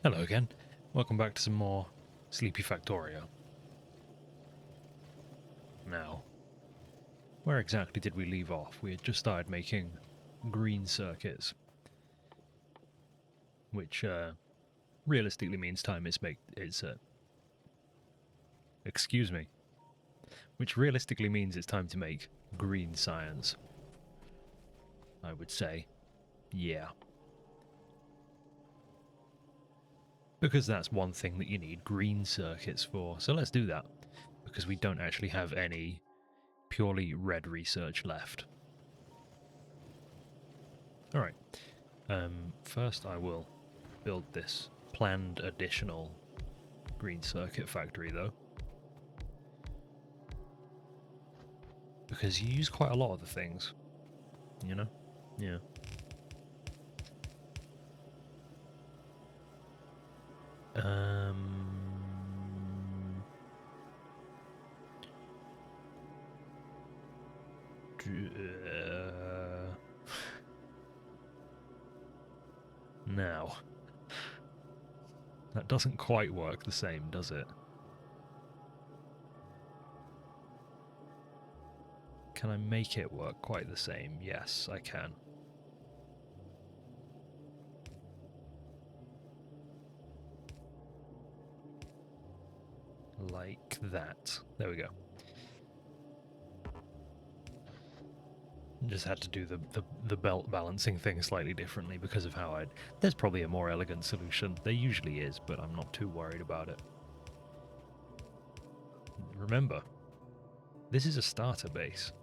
Hello again. Welcome back to some more Sleepy Factorio. Now, where exactly did we leave off? We had just started making green circuits, which realistically means excuse me, which realistically means it's time to make green science. I would say, yeah. Because that's one thing that you need green circuits for. So let's do that, because we don't actually have any purely red research left. Alright, first I will build this planned additional green circuit factory though. Because you use quite a lot of the things, you know? Yeah. Now, that doesn't quite work the same, does it? Can I make it work quite the same? Yes, I can. Like that. There we go. Just had to do the belt balancing thing slightly differently because of how I'd... There's probably a more elegant solution. There usually is, but I'm not too worried about it. Remember, this is a starter base.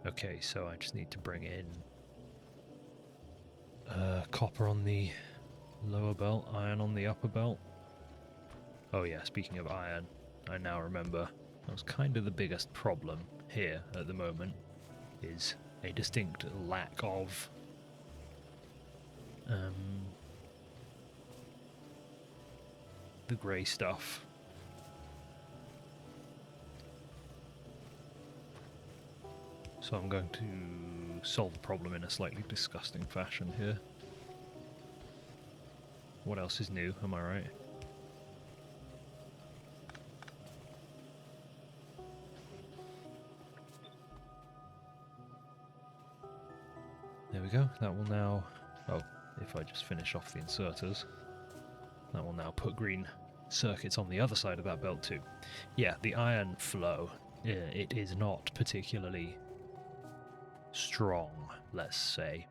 Okay, so I just need to bring in copper on the lower belt, iron on the upper belt. Oh yeah, speaking of iron, I now remember that was kind of the biggest problem here at the moment, is a distinct lack of the grey stuff. So I'm going to solve the problem in a slightly disgusting fashion here. What else is new, am I right? There we go, that will now... Oh, if I just finish off the inserters, that will now put green circuits on the other side of that belt too. Yeah, the iron flow, it is not particularly strong, let's say.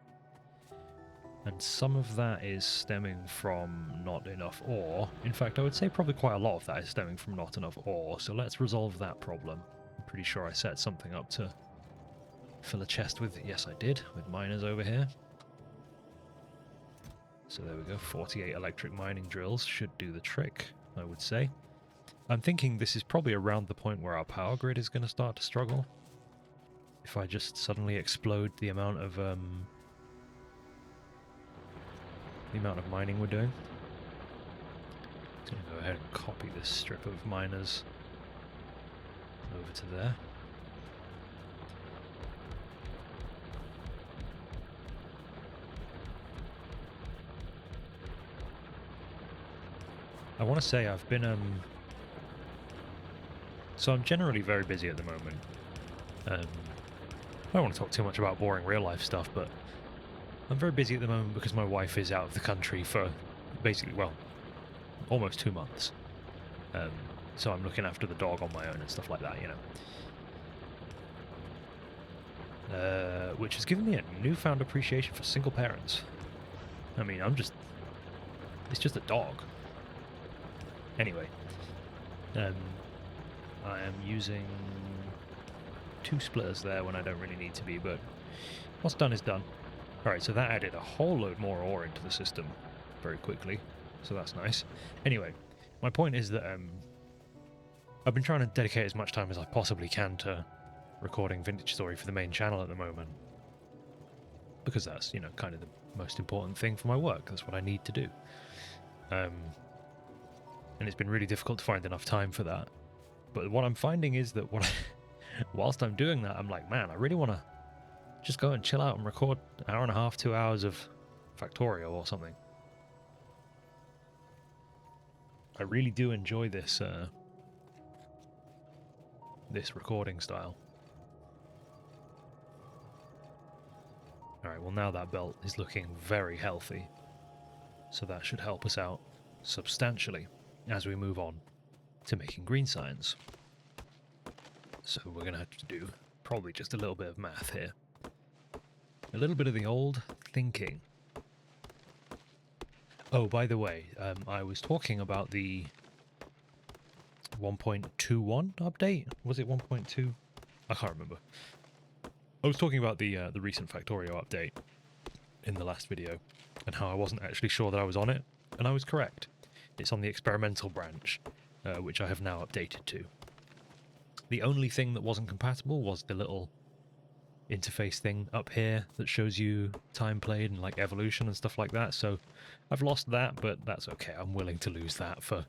And some of that is stemming from not enough ore. In fact, I would say probably quite a lot of that is stemming from not enough ore, so let's resolve that problem. I'm pretty sure I set something up to fill a chest with... Yes, I did, with miners over here. So there we go, 48 electric mining drills should do the trick, I would say. I'm thinking this is probably around the point where our power grid is going to start to struggle. If I just suddenly explode the amount of mining we're doing. I'm going to go ahead and copy this strip of miners over to there. I want to say I've been so I'm generally very busy at the moment. I don't want to talk too much about boring real life stuff, but I'm very busy at the moment because my wife is out of the country for basically, well, almost 2 months. So I'm looking after the dog on my own and stuff like that, you know. Which has given me a newfound appreciation for single parents. I mean, it's just a dog. Anyway, I am using 2 splitters there when I don't really need to be, but what's done is done. Alright, so that added a whole load more ore into the system very quickly, so that's nice. Anyway, my point is that I've been trying to dedicate as much time as I possibly can to recording Vintage Story for the main channel at the moment, because that's, you know, kind of the most important thing for my work. That's what I need to do. And it's been really difficult to find enough time for that. But what I'm finding is that whilst I'm doing that, I'm like, man, I really want to just go and chill out and record an hour and a half, 2 hours of Factorio or something. I really do enjoy this this recording style. Alright, well now that belt is looking very healthy, so that should help us out substantially as we move on to making green science. So we're going to have to do probably just a little bit of math here. A little bit of the old thinking. Oh, by the way, I was talking about the 1.21 update? Was it 1.2? I can't remember. I was talking about the recent Factorio update in the last video, and how I wasn't actually sure that I was on it, and I was correct. It's on the experimental branch, which I have now updated to. The only thing that wasn't compatible was the little interface thing up here that shows you time played and like evolution and stuff like that, so I've lost that, but that's okay. I'm willing to lose that for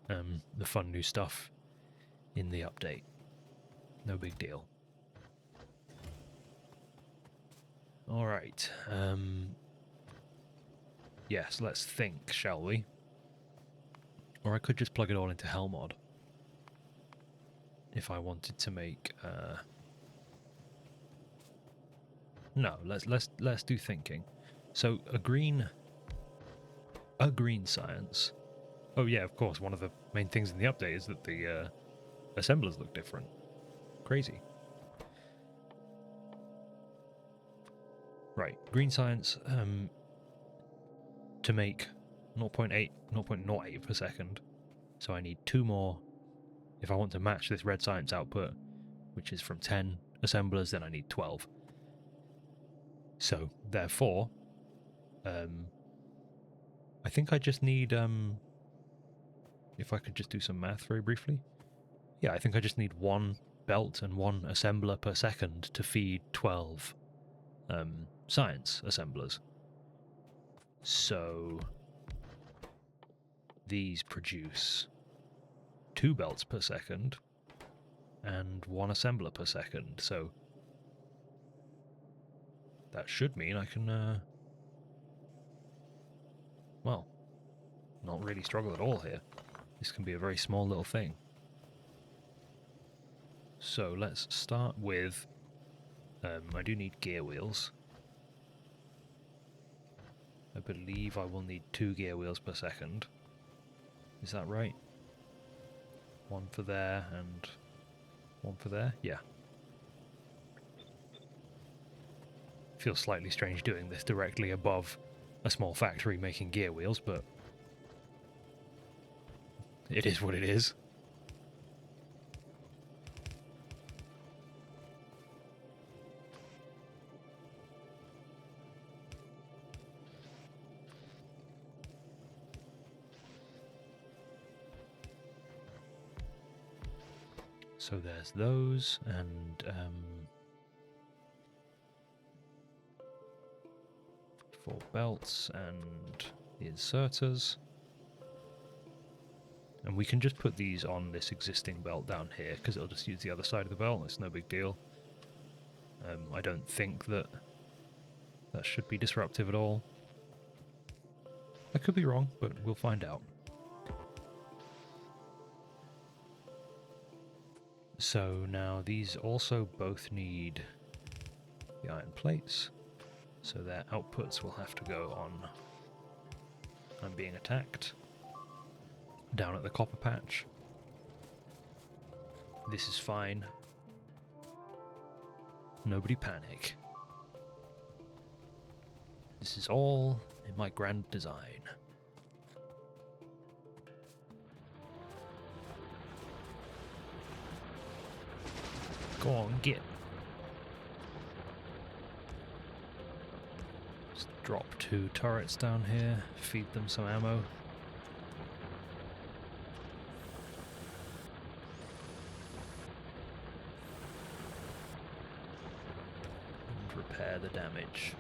the fun new stuff in the update. No big deal. Alright, yes, let's think, shall we? Or I could just plug it all into Hellmod if I wanted to make no, let's do thinking. So a green science. Oh yeah, of course, one of the main things in the update is that the assemblers look different. Crazy. Right, green science, to make 0.08 per second, so I need 2 more. If I want to match this red science output, which is from 10 assemblers, then I need 12. So, therefore, I think I just need, if I could just do some math very briefly. Yeah, I think I just need 1 belt and 1 assembler per second to feed 12 science assemblers. So these produce 2 belts per second and 1 assembler per second, so that should mean I can well, not really struggle at all here. This can be a very small little thing. So let's start with I do need gear wheels. I believe I will need 2 gear wheels per second. Is that right? 1 for there and 1 for there? Yeah. Feels slightly strange doing this directly above a small factory making gear wheels, but it is what it is. So there's those, and 4 belts and the inserters. And we can just put these on this existing belt down here, because it'll just use the other side of the belt. It's no big deal. I don't think that should be disruptive at all. I could be wrong, but we'll find out. So now these also both need the iron plates, so their outputs will have to go on I'm being attacked down at the copper patch. This is fine. Nobody panic. This is all in my grand design. Go on, get. Just drop 2 turrets down here, feed them some ammo. And repair the damage.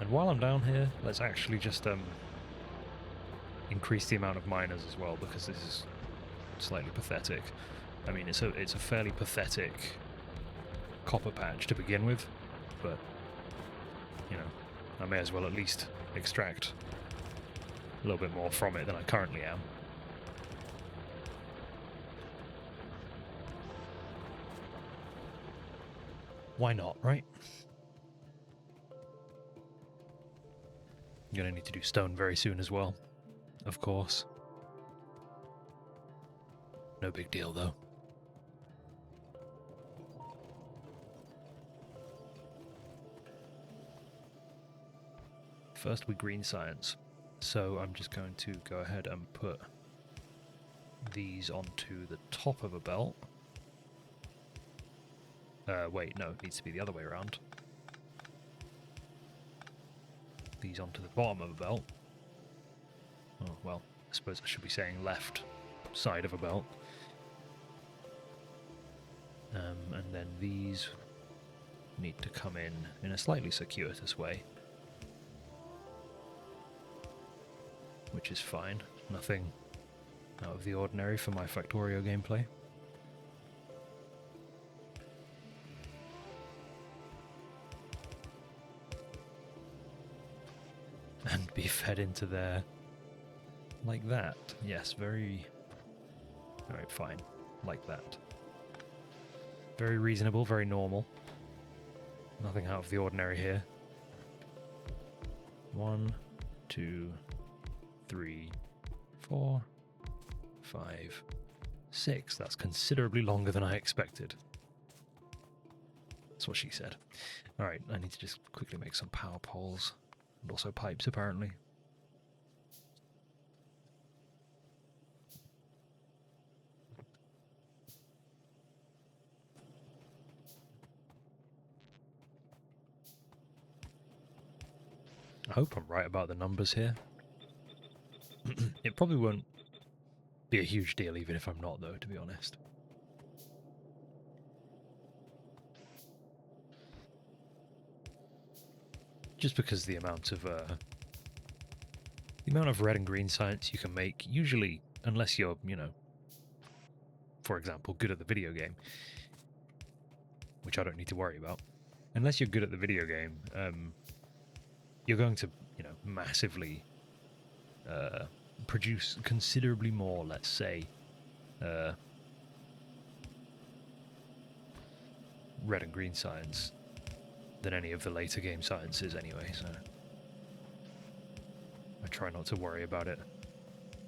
And while I'm down here, let's actually just increase the amount of miners as well, because this is slightly pathetic. I mean, it's a fairly pathetic copper patch to begin with, but, you know, I may as well at least extract a little bit more from it than I currently am. Why not, right? I'm gonna need to do stone very soon as well, of course. No big deal, though. First, we green science. So I'm just going to go ahead and put these onto the top of a belt. Wait, no, it needs to be the other way around. These onto the bottom of a belt. Oh, well, I suppose I should be saying left side of a belt. And then these need to come in a slightly circuitous way. Which is fine. Nothing out of the ordinary for my Factorio gameplay. And be fed into there like that. Yes, very... Alright, fine. Like that. Very reasonable, very normal. Nothing out of the ordinary here. 1, 2, 3, 4, 5, 6. That's considerably longer than I expected. That's what she said. Alright, I need to just quickly make some power poles. And also pipes, apparently. I hope I'm right about the numbers here. It probably won't be a huge deal even if I'm not, though, to be honest. Just because the amount of red and green science you can make, usually, unless you're, you know, for example, good at the video game, which I don't need to worry about. Unless you're good at the video game, you're going to, you know, massively produce considerably more, let's say, red and green science than any of the later game sciences anyway, so I try not to worry about it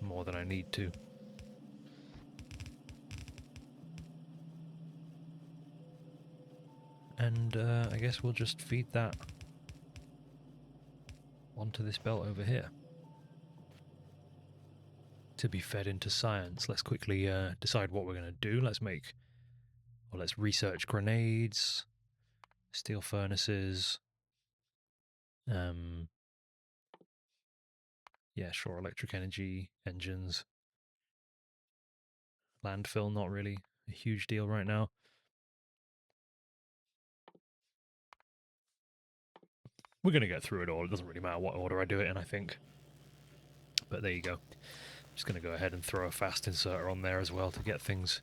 more than I need to. And I guess we'll just feed that onto this belt over here to be fed into science. Let's quickly decide what we're going to do. Let's research grenades, steel furnaces, yeah, sure, electric energy, engines. Landfill, not really a huge deal right now. We're going to get through it all. It doesn't really matter what order I do it in, I think. But there you go. Just going to go ahead and throw a fast inserter on there as well to get things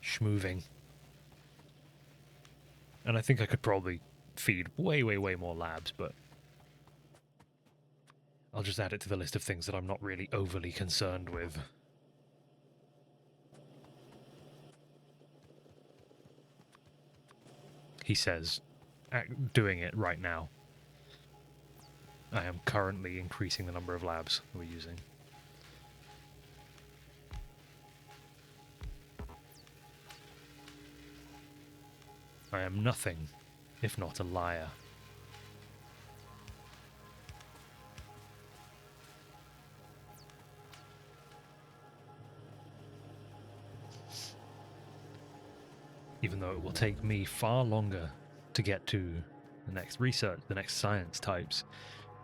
schmoving. And I think I could probably feed way, way, way more labs, but I'll just add it to the list of things that I'm not really overly concerned with. He says, doing it right now. I am currently increasing the number of labs we're using. I am nothing if not a liar. Even though it will take me far longer to get to the next research, the next science types,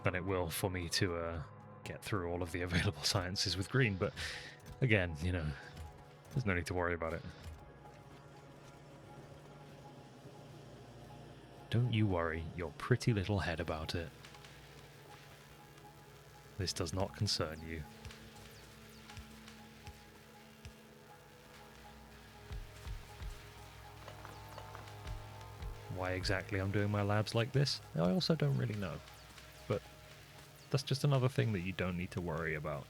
than it will for me to get through all of the available sciences with green. But again, you know, there's no need to worry about it. Don't you worry your pretty little head about it. This does not concern you. Why exactly I'm doing my labs like this, I also don't really know. But that's just another thing that you don't need to worry about.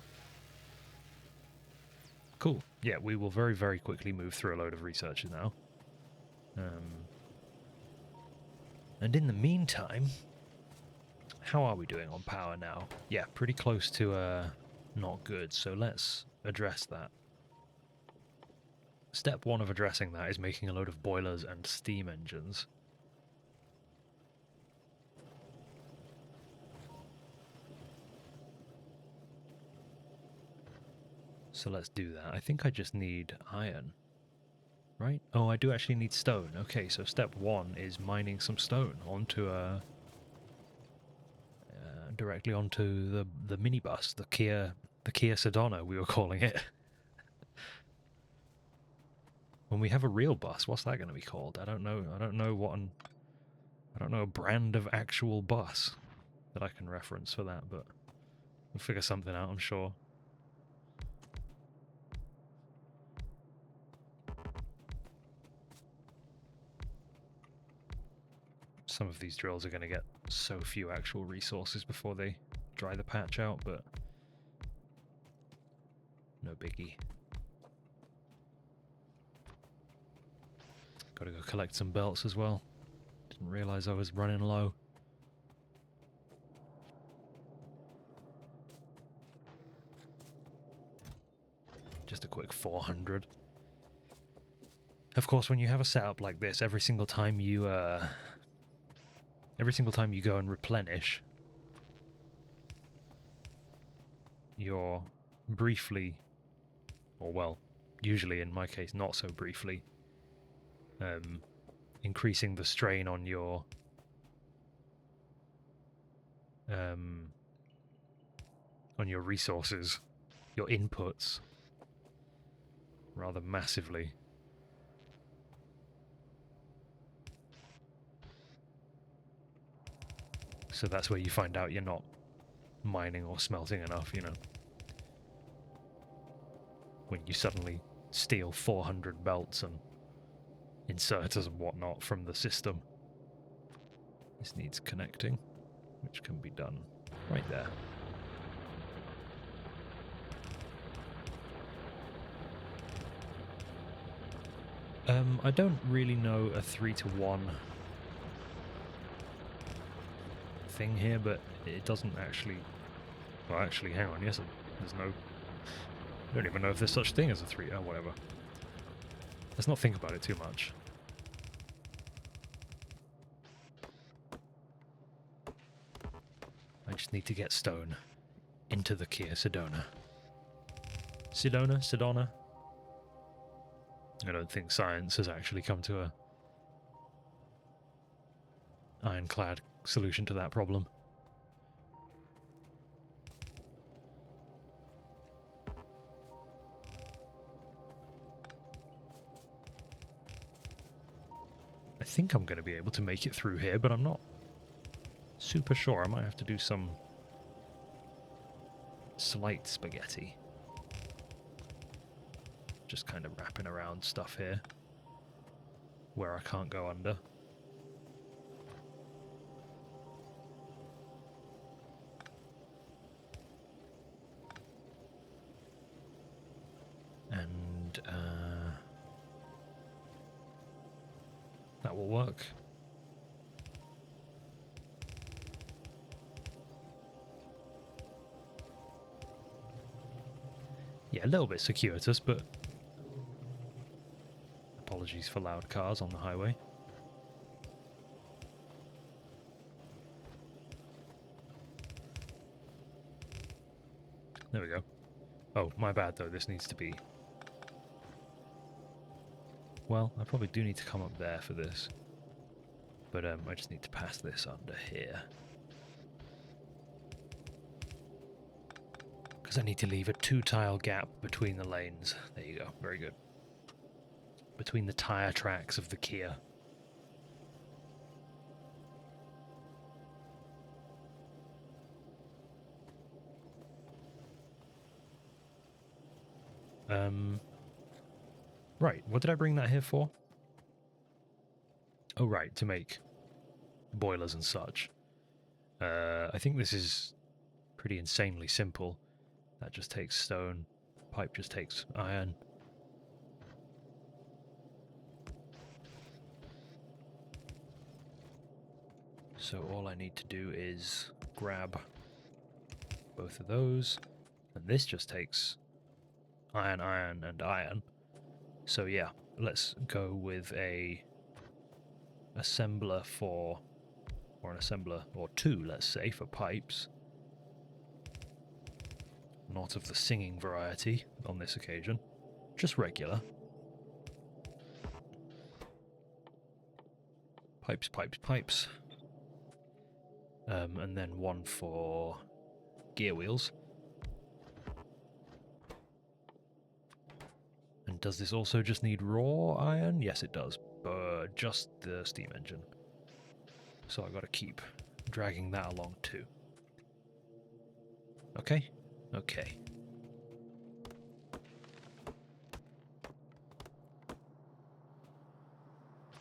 Cool. Yeah, we will very, very quickly move through a load of researches now. And in the meantime, how are we doing on power now? Yeah, pretty close to not good, so let's address that. Step one of addressing that is making a load of boilers and steam engines. So let's do that. I think I just need iron, right? Oh, I do actually need stone. Okay, so step one is mining some stone onto directly onto the minibus, the Kia Sedona we were calling it. When we have a real bus, what's that going to be called? I don't know. I don't know a brand of actual bus that I can reference for that, but we'll figure something out, I'm sure. Some of these drills are going to get so few actual resources before they dry the patch out, but no biggie. Gotta go collect some belts as well. Didn't realize I was running low. Just a quick 400. Of course, when you have a setup like this, every single time you go and replenish, you're briefly, or well, usually in my case, not so briefly, increasing the strain on your resources, your inputs, rather massively. So that's where you find out you're not mining or smelting enough, you know. When you suddenly steal 400 belts and inserters and whatnot from the system. This needs connecting, which can be done right there. I don't really know a 3-to-1 thing here, but it doesn't actually... Well, actually, hang on, yes, there's no... I don't even know if there's such thing as a 3... Oh, whatever. Let's not think about it too much. I just need to get stone into the Kia Sedona. Sedona? I don't think science has actually come to a ironclad solution to that problem. I think I'm going to be able to make it through here, but I'm not super sure. I might have to do some slight spaghetti. Just kind of wrapping around stuff here where I can't go under. And that will work. Yeah, a little bit circuitous, but apologies for loud cars on the highway. There we go. Oh, my bad though, this needs to be... Well, I probably do need to come up there for this. But I just need to pass this under here. Because I need to leave a 2-tile gap between the lanes. There you go, very good. Between the tyre tracks of the Kia. Right, what did I bring that here for? Oh, right, to make boilers and such. I think this is pretty insanely simple. That just takes stone. Pipe just takes iron. So all I need to do is grab both of those. And this just takes iron, iron, and iron. So yeah, let's go with a assembler for, or an assembler, or two, let's say, for pipes. Not of the singing variety on this occasion, just regular. Pipes, pipes, pipes. And then one for gear wheels. And does this also just need raw iron? Yes, it does, but just the steam engine. So I've got to keep dragging that along too. Okay? Okay.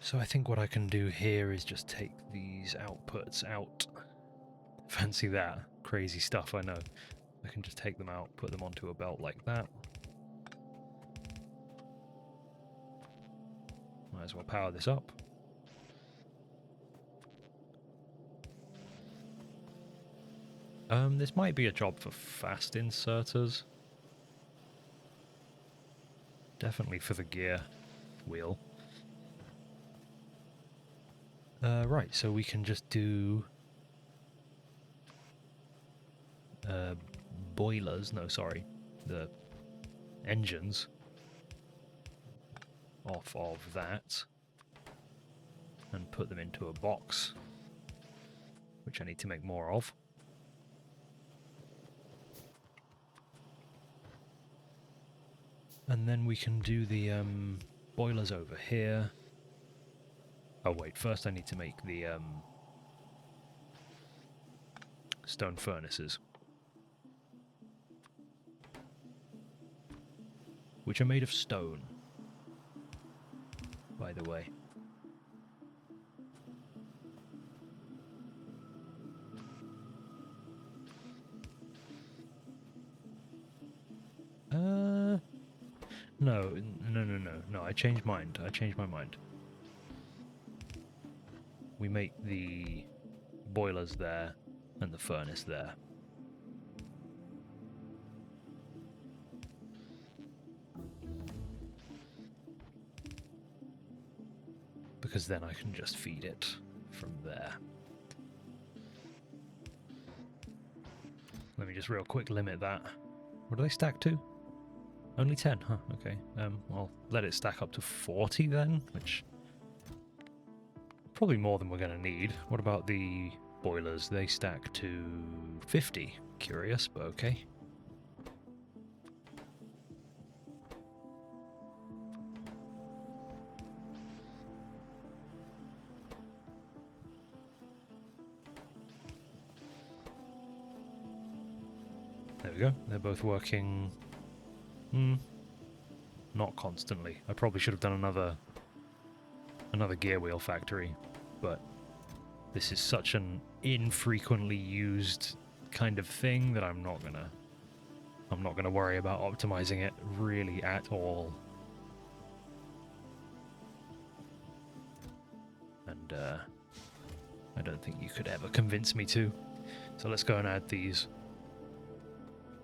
So I think what I can do here is just take these outputs out. Fancy that. Crazy stuff, I know. I can just take them out, put them onto a belt like that. Might as well power this up. This might be a job for fast inserters. Definitely for the gear wheel. Right, so we can just do boilers, no, sorry, the engines off of that and put them into a box, which I need to make more of. And then we can do the boilers over here. Oh wait, first I need to make the stone furnaces, which are made of stone, by the way. No, I changed my mind. We make the boilers there and the furnace there. Because then I can just feed it from there. Let me just real quick limit that. What do they stack to? Only 10, huh? Okay. I'll let it stack up to 40 then, which probably more than we're going to need. What about the boilers? They stack to 50. Curious, but okay. There we go. They're both working. Not constantly. I probably should have done another gear wheel factory, but this is such an infrequently used kind of thing that I'm not gonna worry about optimizing it really at all. And I don't think you could ever convince me to. So let's go and add these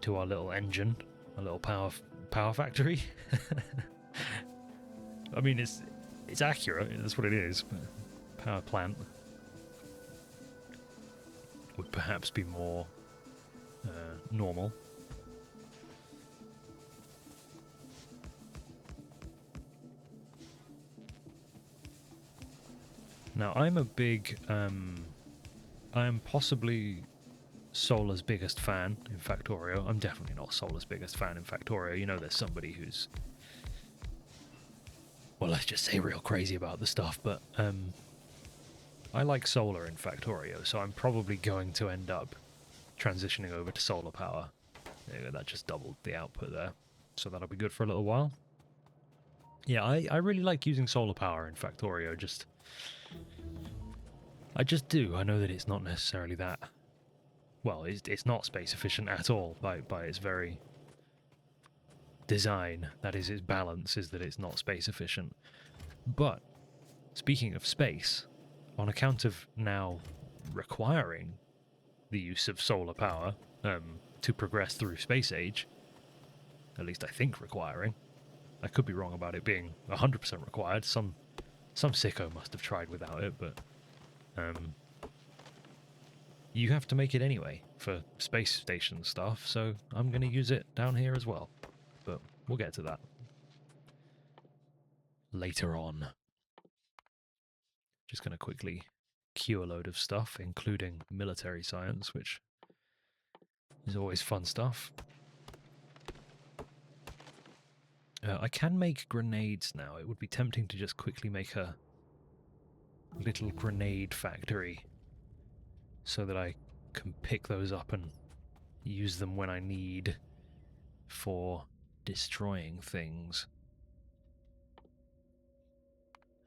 to our little engine, a little power factory. I mean, it's accurate. That's what it is. Power plant would perhaps be more normal. Now, I'm a big, I am possibly Solar's biggest fan in Factorio. I'm definitely not Solar's biggest fan in Factorio. You know, there's somebody who's, well, let's just say real crazy about the stuff, but I like Solar in Factorio, so I'm probably going to end up transitioning over to solar power. There you go, that just doubled the output there. So that'll be good for a little while. Yeah, I really like using solar power in Factorio. I just do. I know that it's not necessarily that... Well, it's not space efficient at all by its very design. That is, its balance is that it's not space efficient. But, speaking of space, on account of now requiring the use of solar power to progress through space age, at least I think requiring, I could be wrong about it being 100% required, some sicko must have tried without it, but you have to make it anyway for space station stuff, so I'm going to use it down here as well. But we'll get to that later on. Just going to quickly queue a load of stuff, including military science, which is always fun stuff. I can make grenades now. It would be tempting to just quickly make a little grenade factory so that I can pick those up and use them when I need for destroying things.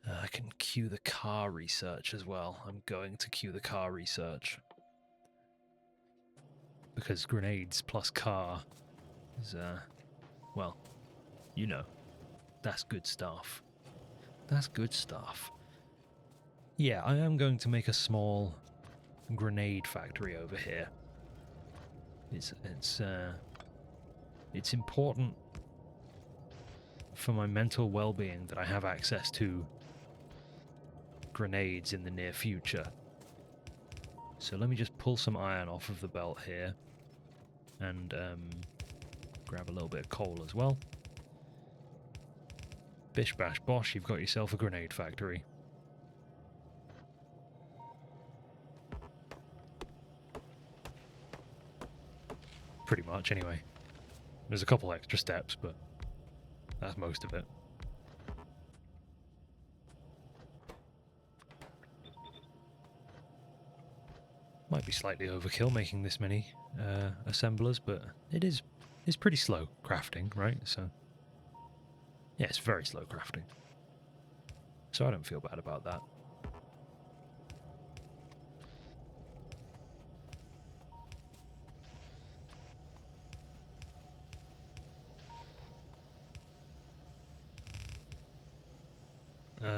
I can queue the car research as well. I'm going to queue the car research. Because grenades plus car is, well, you know, that's good stuff. That's good stuff. Yeah, I am going to make a small grenade factory over here. It's important for my mental well-being that I have access to grenades in the near future. So let me just pull some iron off of the belt here and grab a little bit of coal as well. Bish bash bosh, you've got yourself a grenade factory. Pretty much, anyway. There's a couple extra steps, but that's most of it. Might be slightly overkill making this many assemblers, but it's pretty slow crafting, right? So yeah, it's very slow crafting. So I don't feel bad about that.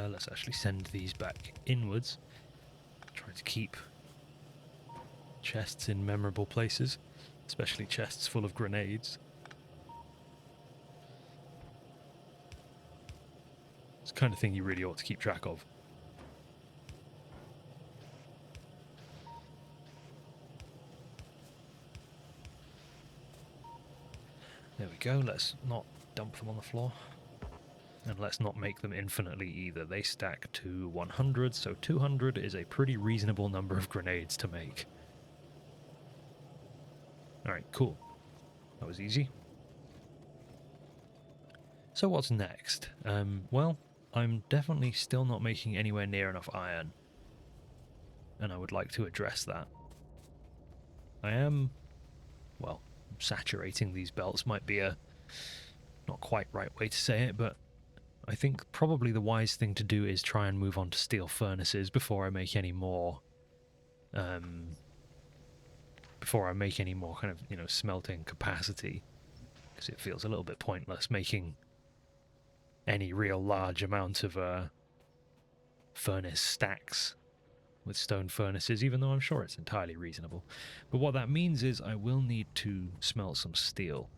Let's actually send these back inwards. Try to keep chests in memorable places, especially chests full of grenades. It's the kind of thing you really ought to keep track of. There we go, let's not dump them on the floor. And let's not make them infinitely either. They stack to 100, so 200 is a pretty reasonable number of grenades to make. Alright, cool. That was easy. So what's next? Well, I'm definitely still not making anywhere near enough iron. And I would like to address that. I am, well, saturating these belts might be a not quite right way to say it, but I think probably the wise thing to do is try and move on to steel furnaces before I make any more kind of, you know, smelting capacity, because it feels a little bit pointless making any real large amount of furnace stacks with stone furnaces, even though I'm sure it's entirely reasonable. But what that means is I will need to smelt some steel,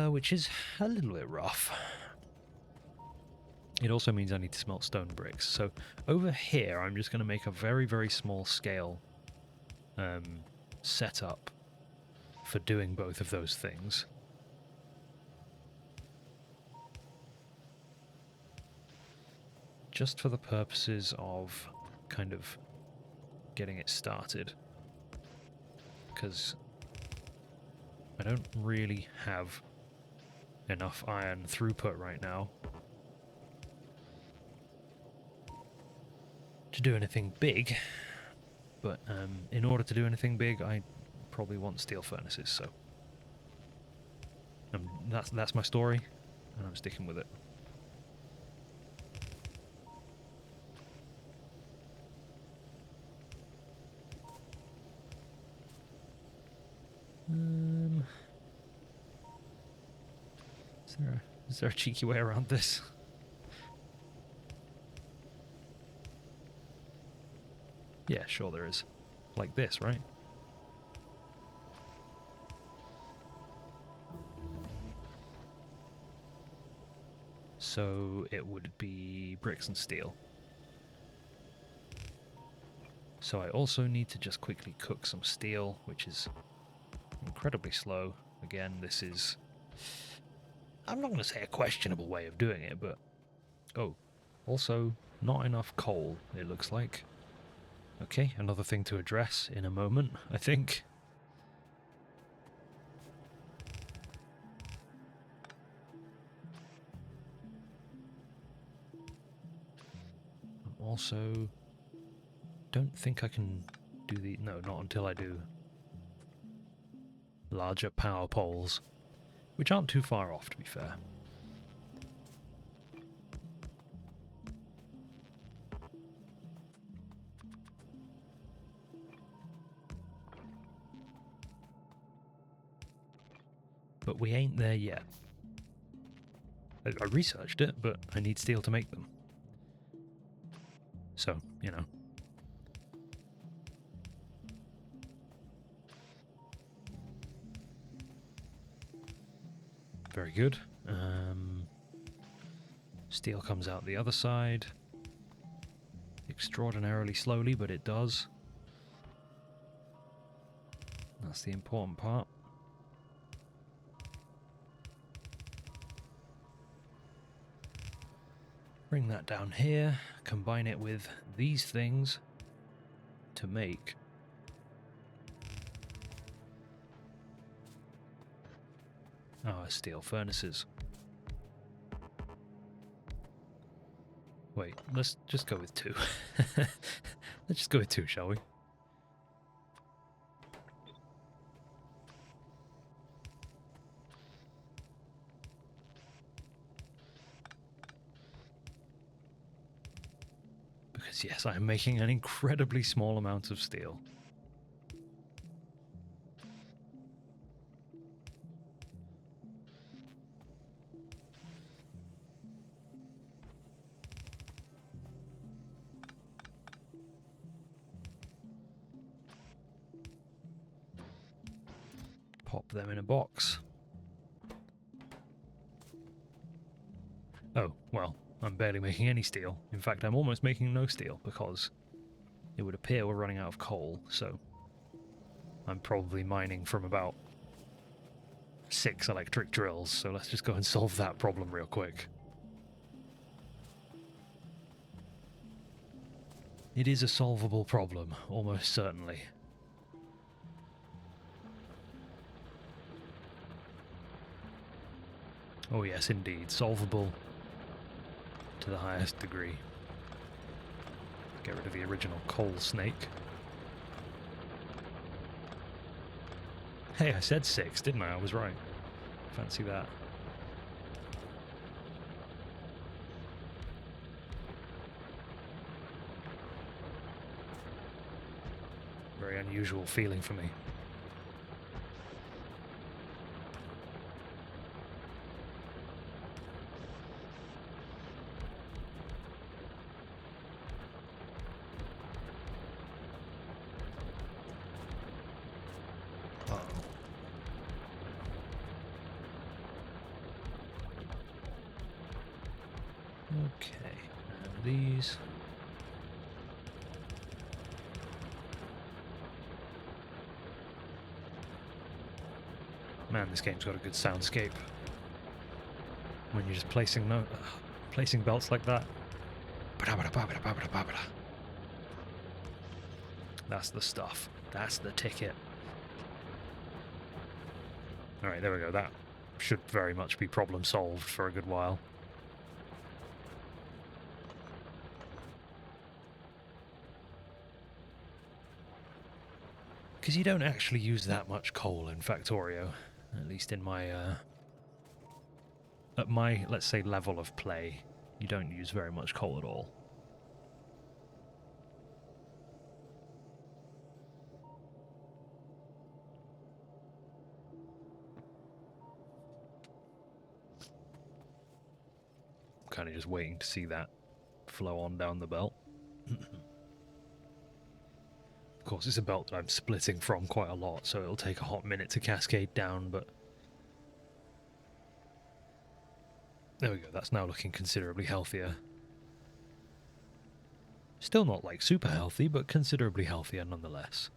which is a little bit rough. It also means I need to smelt stone bricks. So over here, I'm just going to make a very, very small scale setup for doing both of those things. Just for the purposes of kind of getting it started. Because I don't really have enough iron throughput right now to do anything big, but in order to do anything big I probably want steel furnaces, so That's my story, and I'm sticking with it. Is there a cheeky way around this? Yeah, sure there is. Like this, right? So it would be bricks and steel. So I also need to just quickly cook some steel, which is incredibly slow. Again, this is... I'm not going to say a questionable way of doing it, but... Oh, also not enough coal, it looks like. Okay, another thing to address in a moment, I think. Also, don't think I can do the... No, not until I do larger power poles, which aren't too far off, to be fair. But we ain't there yet. I researched it, but I need steel to make them. So, you know. Very good. Steel comes out the other side. Extraordinarily slowly, but it does. That's the important part. Bring that down here, combine it with these things to make our steel furnaces. Wait, let's just go with 2. Let's just go with 2, shall we? Because yes, I am making an incredibly small amount of steel. Pop them in a box. Oh, well, I'm barely making any steel. In fact, I'm almost making no steel because it would appear we're running out of coal, so I'm probably mining from about 6 electric drills, so let's just go and solve that problem real quick. It is a solvable problem, almost certainly. Oh yes, indeed, solvable to the highest degree. Get rid of the original coal snake. Hey, I said 6, didn't I? I was right. Fancy that. Very unusual feeling for me. Okay, and these. Man, this game's got a good soundscape. When you're just placing placing belts like that. That's the stuff. That's the ticket. Alright, there we go. That should very much be problem solved for a good while. Because you don't actually use that much coal in Factorio, at least in my at my, let's say, level of play, you don't use very much coal at all. I'm kind of just waiting to see that flow on down the belt. Of course, it's a belt that I'm splitting from quite a lot, so it'll take a hot minute to cascade down, but there we go, that's now looking considerably healthier. Still not like super healthy, but considerably healthier nonetheless.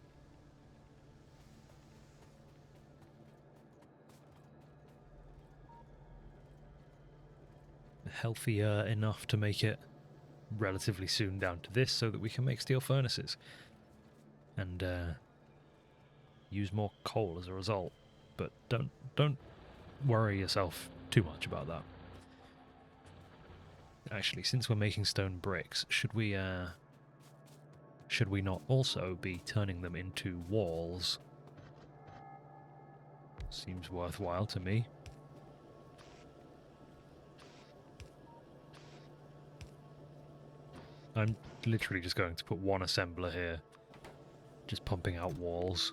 Healthier enough to make it relatively soon down to this so that we can make steel furnaces. And use more coal as a result. But don't worry yourself too much about that. Actually, since we're making stone bricks, should we not also be turning them into walls? Seems worthwhile to me. I'm literally just going to put one assembler here, just pumping out walls,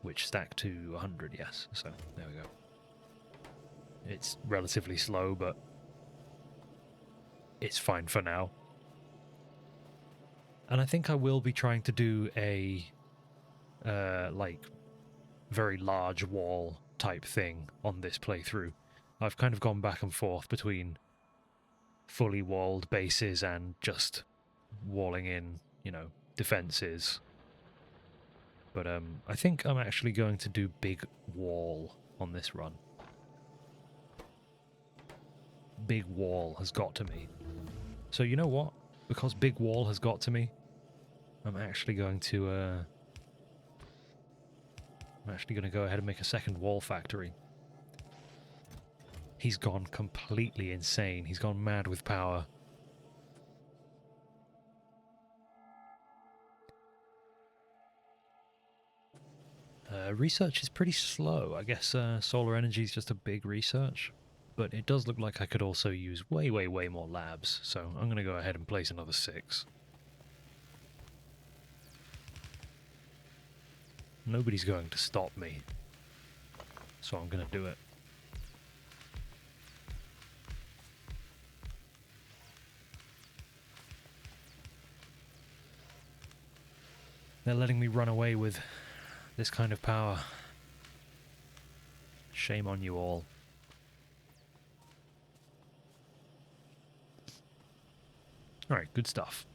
which stack to 100, yes, so there we go. It's relatively slow, but it's fine for now. And I think I will be trying to do a, like, very large wall type thing on this playthrough. I've kind of gone back and forth between fully walled bases and just walling in, you know, defenses. But I think I'm actually going to do big wall on this run. Big wall has got to me. So you know what? Because big wall has got to me, I'm actually going to go ahead and make a second wall factory. He's gone completely insane. He's gone mad with power. Research is pretty slow. I guess solar energy is just a big research. But it does look like I could also use way, way, way more labs. So I'm going to go ahead and place another 6. Nobody's going to stop me. So I'm going to do it. They're letting me run away with this kind of power. Shame on you all. Alright, good stuff.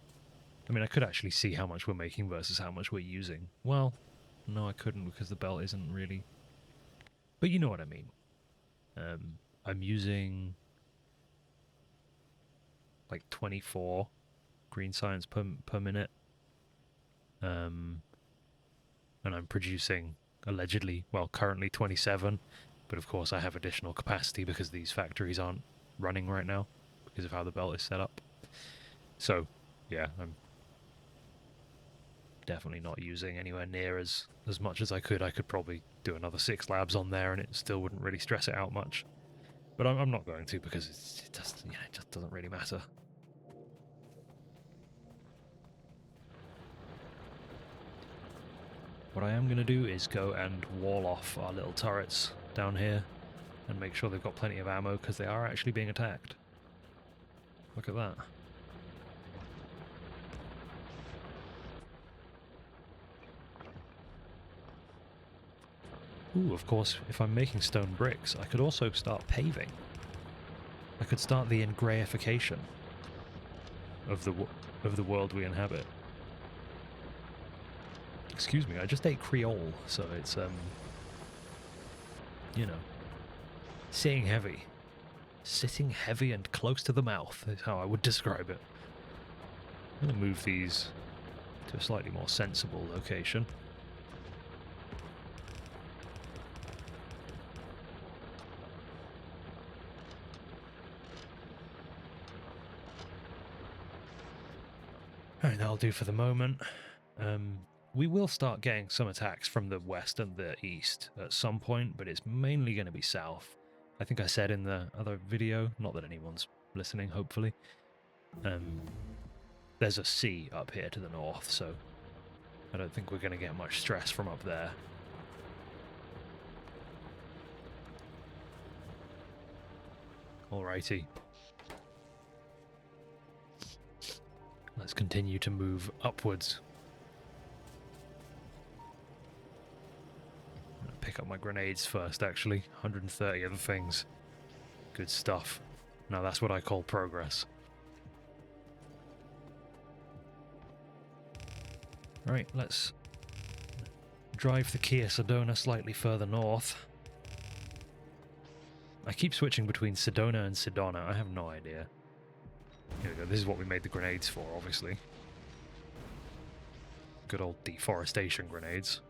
I mean, I could actually see how much we're making versus how much we're using. Well, no, I couldn't because the belt isn't really... But you know what I mean. I'm using like 24 green science per minute. And I'm producing allegedly, well, currently 27, but of course I have additional capacity because these factories aren't running right now because of how the belt is set up. So, yeah, I'm definitely not using anywhere near as much as I could. I could probably do another 6 labs on there and it still wouldn't really stress it out much. But I'm not going to because it just doesn't really matter. What I am going to do is go and wall off our little turrets down here and make sure they've got plenty of ammo because they are actually being attacked. Look at that. Ooh, of course, if I'm making stone bricks, I could also start paving. I could start the engrayification of the world we inhabit. Excuse me, I just ate Creole, so it's, you know, sitting heavy. Sitting heavy and close to the mouth is how I would describe it. I'm going to move these to a slightly more sensible location. Alright, that'll do for the moment. We will start getting some attacks from the west and the east at some point, but it's mainly going to be south. I think I said in the other video, not that anyone's listening, hopefully, there's a sea up here to the north, so I don't think we're going to get much stress from up there. Alrighty. Let's continue to move upwards. I'm gonna pick up my grenades first, actually. 130 other things. Good stuff. Now that's what I call progress. Right, let's drive the Kia Sedona slightly further north. I keep switching between Sedona and Sedona. I have no idea. Here we go. This is what we made the grenades for, obviously. Good old deforestation grenades.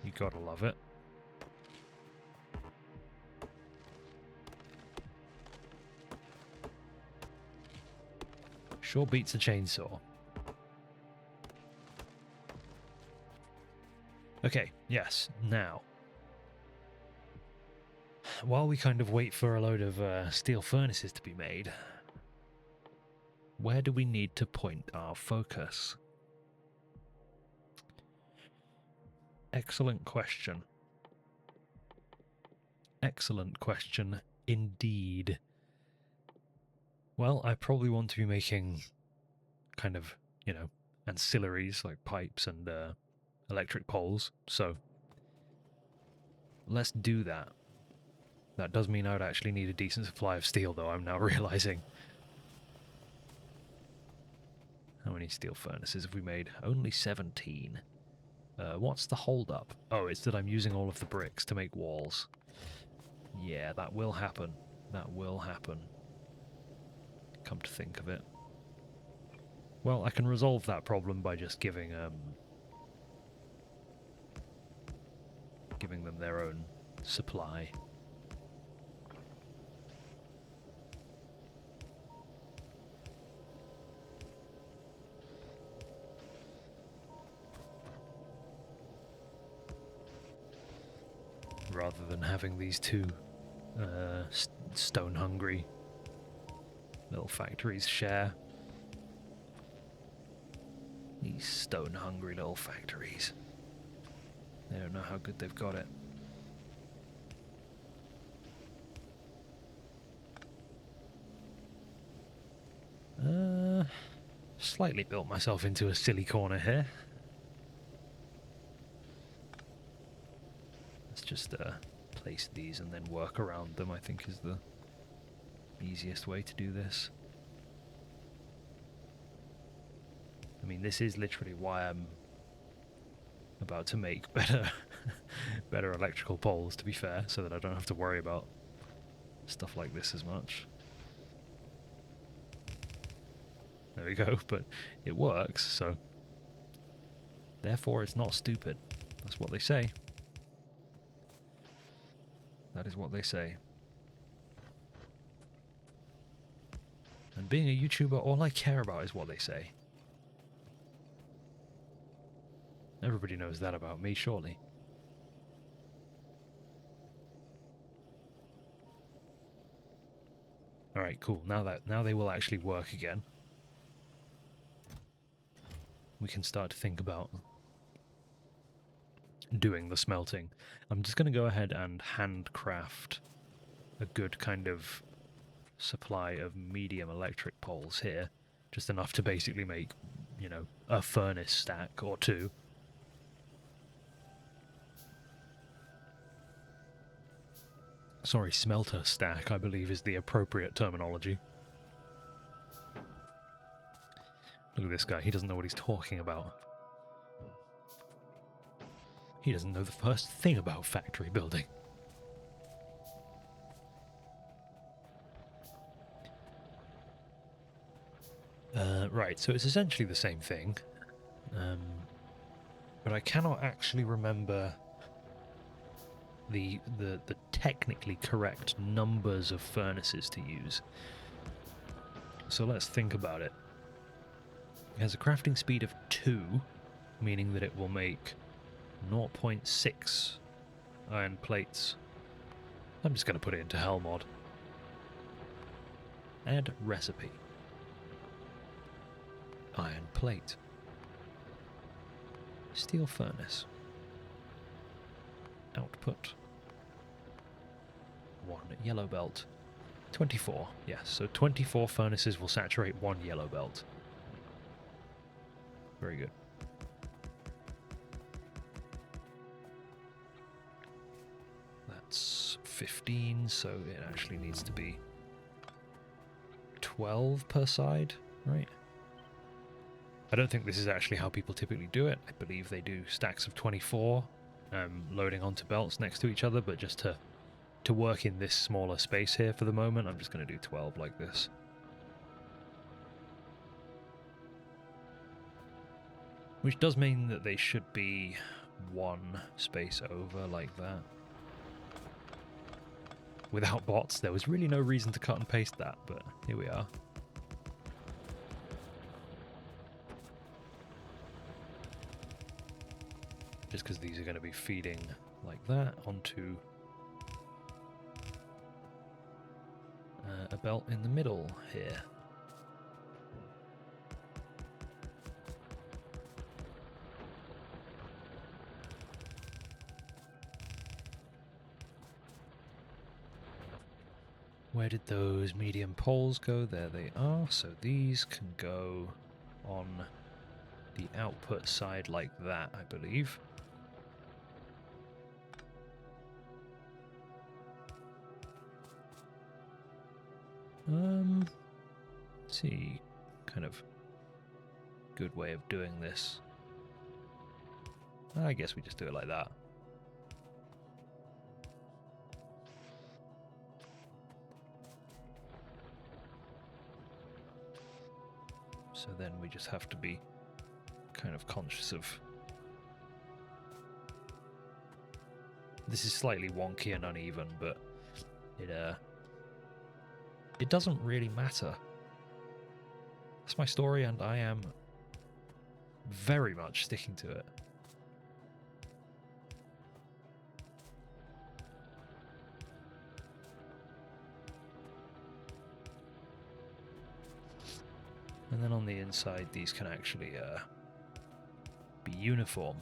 You gotta love it. Sure beats a chainsaw. Okay, yes, now. While we kind of wait for a load of steel furnaces to be made, where do we need to point our focus? Excellent question. Excellent question indeed. Well, I probably want to be making kind of, you know, ancillaries like pipes and electric poles, so let's do that. That does mean I would actually need a decent supply of steel, though, I'm now realizing. How many steel furnaces have we made? Only 17. What's the hold-up? Oh, it's that I'm using all of the bricks to make walls. Yeah, that will happen. That will happen. Come to think of it. Well, I can resolve that problem by just giving them their own supply. Rather than having these two stone-hungry little factories share. These stone-hungry little factories. They don't know how good they've got it. Slightly built myself into a silly corner here. Let's just place these and then work around them, I think is the easiest way to do this. I mean, this is literally why I'm about to make better better electrical poles, to be fair, so that I don't have to worry about stuff like this as much. There we go, but it works, so therefore it's not stupid. That's what they say. That is what they say. And being a YouTuber, all I care about is what they say. Everybody knows that about me, surely. Alright, cool. Now they will actually work again. We can start to think about doing the smelting. I'm just going to go ahead and handcraft a good kind of supply of medium electric poles here. Just enough to basically make, you know, a furnace stack or two. Sorry, smelter stack, I believe, is the appropriate terminology. Look at this guy, he doesn't know what he's talking about. He doesn't know the first thing about factory building. Right, so it's essentially the same thing. But I cannot actually remember the technically correct numbers of furnaces to use. So let's think about it. It has a crafting speed of 2, meaning that it will make 0.6 iron plates. I'm just going to put it into Hell mod. Add recipe. Iron plate. Steel furnace. Output. 1 yellow belt. 24, yes, so 24 furnaces will saturate 1 yellow belt. Very good. That's 15, so it actually needs to be 12 per side, right? I don't think this is actually how people typically do it. I believe they do stacks of 24, loading onto belts next to each other, but just to work in this smaller space here for the moment, I'm just going to do 12 like this. Which does mean that they should be 1 space over like that. Without bots, there was really no reason to cut and paste that, but here we are. Just because these are going to be feeding like that onto a belt in the middle here. Where did those medium poles go? There they are. So these can go on the output side like that, I believe. Let's see, kind of good way of doing this. I guess we just do it like that. So then we just have to be kind of conscious of... This is slightly wonky and uneven, but it doesn't really matter. That's my story, and I am very much sticking to it. And then on the inside, these can actually be uniform.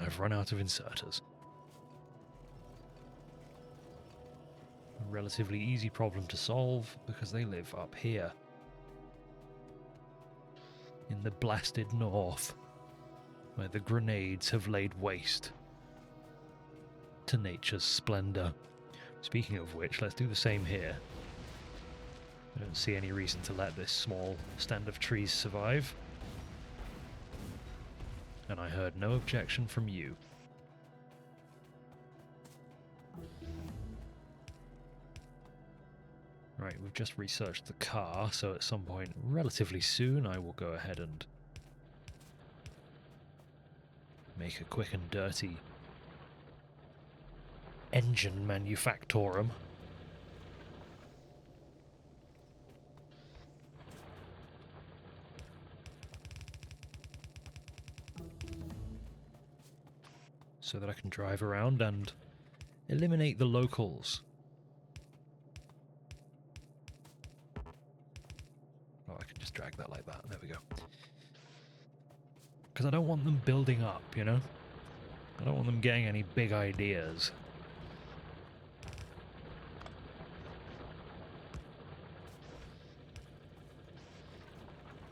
I've run out of inserters. A relatively easy problem to solve because they live up here. In the blasted north, where the grenades have laid waste to nature's splendor. Speaking of which, let's do the same here. I don't see any reason to let this small stand of trees survive. And I heard no objection from you. Right, we've just researched the car, so at some point relatively soon I will go ahead and make a quick and dirty engine manufactorum. So that I can drive around and eliminate the locals. Oh, I can just drag that like that. There we go. Because I don't want them building up, you know? I don't want them getting any big ideas.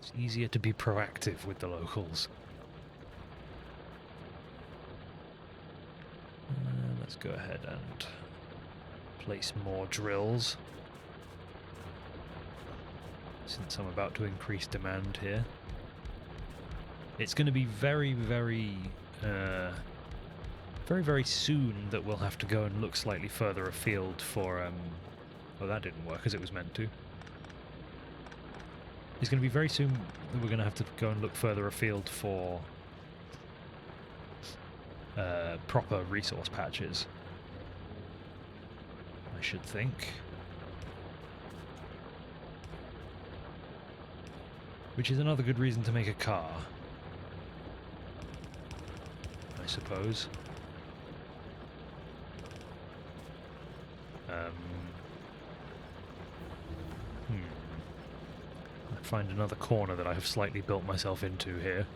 It's easier to be proactive with the locals. Let's go ahead and place more drills, since I'm about to increase demand here. It's going to be very, very soon that we'll have to go and look slightly further afield for... well, that didn't work as it was meant to. It's going to be very soon that we're going to have to go and look further afield for proper resource patches, I should think. Which is another good reason to make a car, I suppose. I find another corner that I have slightly built myself into here.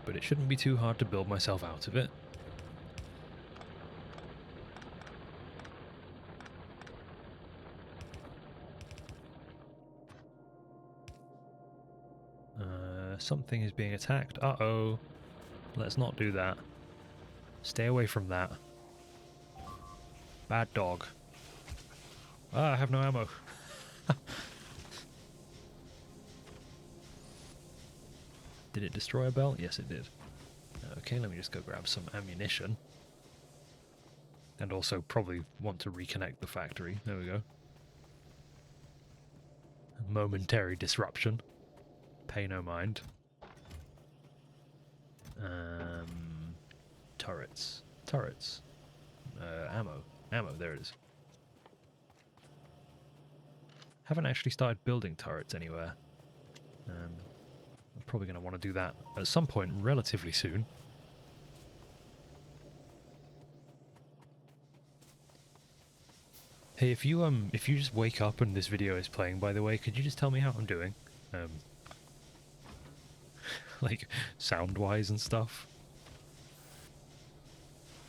But it shouldn't be too hard to build myself out of it. Something is being attacked. Uh-oh. Let's not do that. Stay away from that. Bad dog. Ah, I have no ammo. Did it destroy a belt? Yes, it did. Okay, let me just go grab some ammunition. And also probably want to reconnect the factory. There we go. Momentary disruption. Pay no mind. Turrets. Turrets. Ammo. Ammo, there it is. Haven't actually started building turrets anywhere. I'm probably going to want to do that at some point relatively soon. Hey, if you just wake up and this video is playing, by the way, could you just tell me how I'm doing? Like, sound-wise and stuff.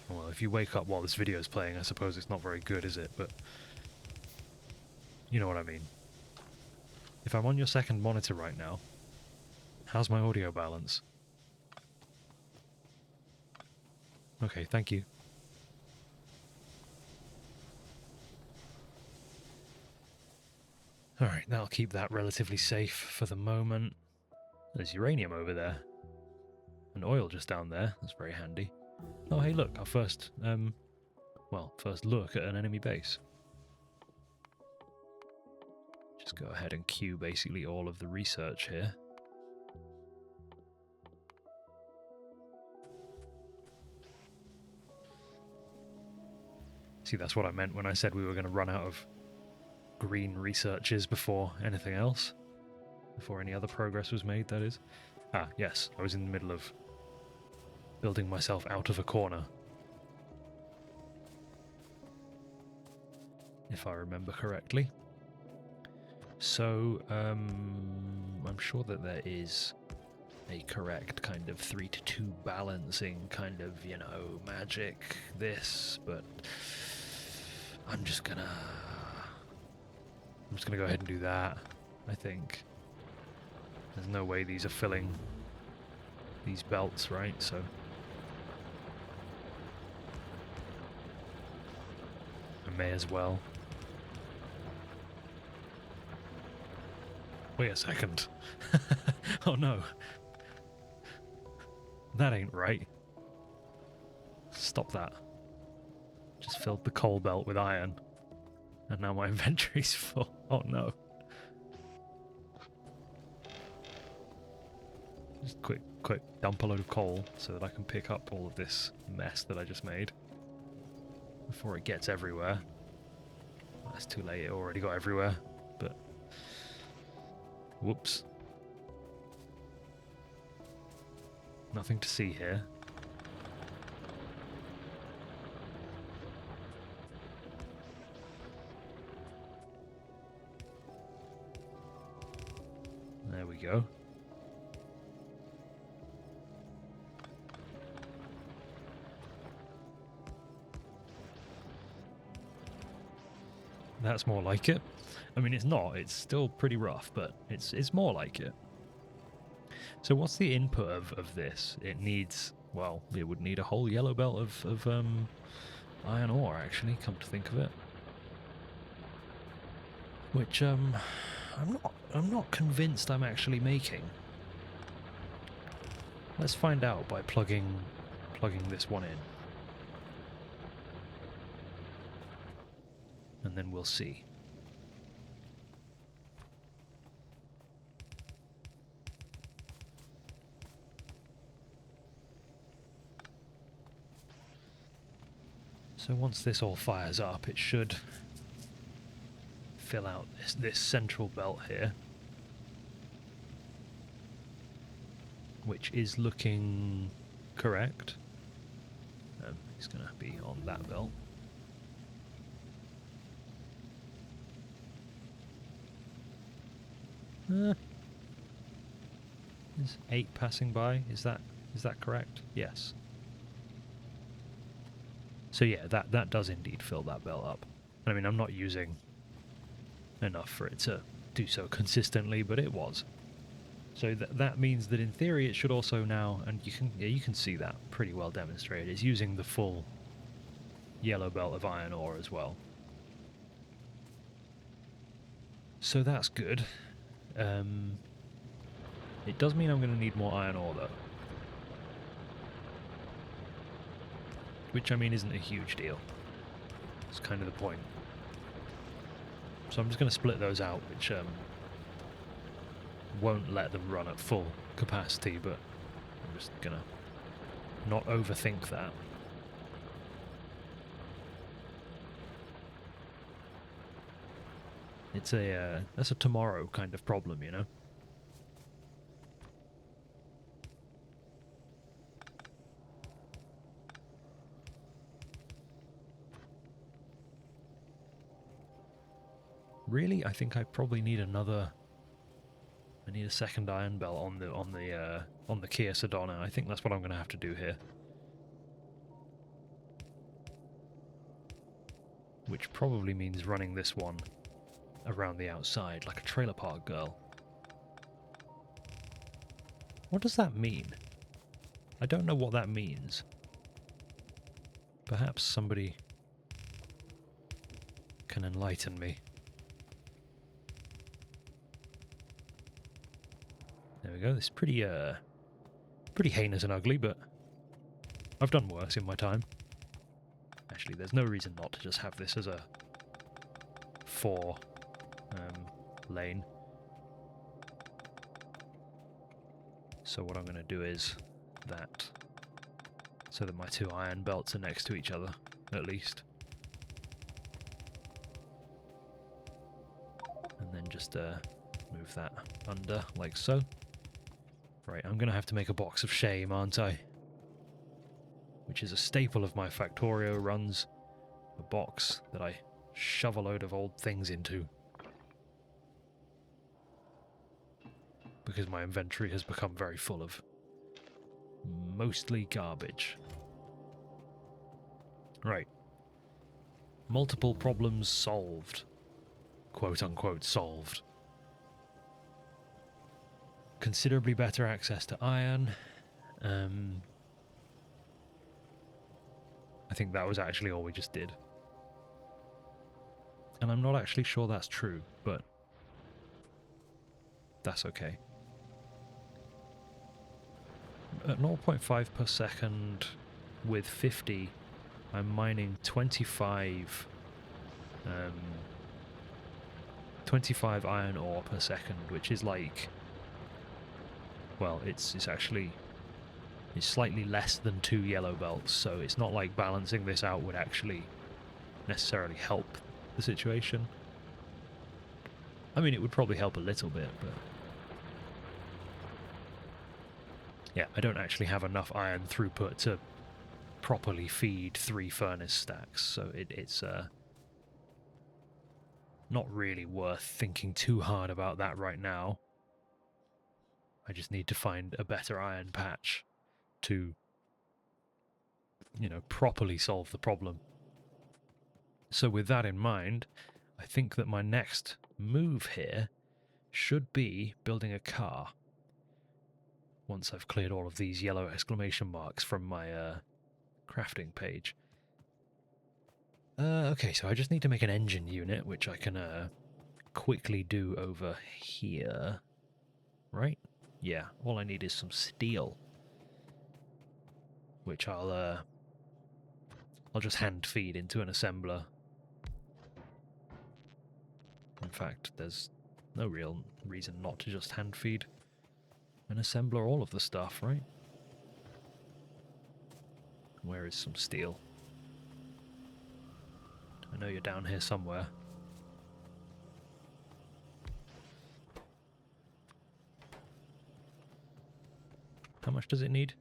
Well, if you wake up while this video is playing, I suppose it's not very good, is it? But you know what I mean. If I'm on your second monitor right now, how's my audio balance? Okay, thank you. Alright, that'll keep that relatively safe for the moment. There's uranium over there. And oil just down there. That's very handy. Oh, hey, look, our first look at an enemy base. Just go ahead and queue basically all of the research here. See, that's what I meant when I said we were going to run out of green researches before anything else. Before any other progress was made, that is. Ah, yes, I was in the middle of building myself out of a corner. If I remember correctly. So, I'm sure that there is a correct kind of 3-to-2 balancing kind of, you know, magic this, but I'm just gonna go ahead and do that, I think. There's no way these are filling these belts, right? So I may as well. Wait a second. Oh no. That ain't right. Stop that. Just filled the coal belt with iron. And now my inventory's full. Oh no. Just quick dump a load of coal so that I can pick up all of this mess that I just made. Before it gets everywhere. That's too late, it already got everywhere. But whoops. Nothing to see here. There we go. That's more like it. I mean, it's not. It's still pretty rough, but it's more like it. So what's the input of this? It needs, well, it would need a whole yellow belt of iron ore, actually, come to think of it. Which, I'm not convinced I'm actually making. Let's find out by plugging this one in. And then we'll see. So once this all fires up, it should fill out this central belt here, which is looking correct. It's going to be on that belt. Is 8 passing by? Is that correct? Yes. So yeah, that does indeed fill that belt up. I mean, I'm not using enough for it to do so consistently, but it was. So that means that in theory it should also now, and you can see that pretty well demonstrated. It's using the full yellow belt of iron ore as well. So that's good. It does mean I'm going to need more iron ore though. Which, I mean, isn't a huge deal. It's kind of the point. So I'm just going to split those out, which won't let them run at full capacity, but I'm just going to not overthink that. It's that's a tomorrow kind of problem, you know? Really, I think I probably need another. I need a second iron belt on the Kia Sedona. I think that's what I'm going to have to do here. Which probably means running this one around the outside like a trailer park girl. What does that mean? I don't know what that means. Perhaps somebody can enlighten me. There we go. This is pretty heinous and ugly, but I've done worse in my time. Actually, there's no reason not to just have this as a 4 lane. So what I'm going to do is that, so that my 2 iron belts are next to each other, at least. And then just move that under, like so. Right, I'm going to have to make a box of shame, aren't I? Which is a staple of my Factorio runs. A box that I shove a load of old things into. Because my inventory has become very full of mostly garbage. Right. Multiple problems solved. Quote unquote solved. Considerably better access to iron. I think that was actually all we just did. And I'm not actually sure that's true, but that's okay. At 0.5 per second with 50, I'm mining 25 iron ore per second, which is like, well, it's slightly less than 2 yellow belts, so it's not like balancing this out would actually necessarily help the situation. I mean, it would probably help a little bit, but yeah, I don't actually have enough iron throughput to properly feed 3 furnace stacks, so it's not really worth thinking too hard about that right now. I just need to find a better iron patch to, properly solve the problem. So with that in mind, I think that my next move here should be building a car. Once I've cleared all of these yellow exclamation marks from my crafting page. Okay, so I just need to make an engine unit, which I can quickly do over here. Right? Yeah, all I need is some steel. Which I'll just hand feed into an assembler. In fact, there's no real reason not to just hand feed an assembler all of the stuff, right? Where is some steel? know you're down here somewhere. How much does it need?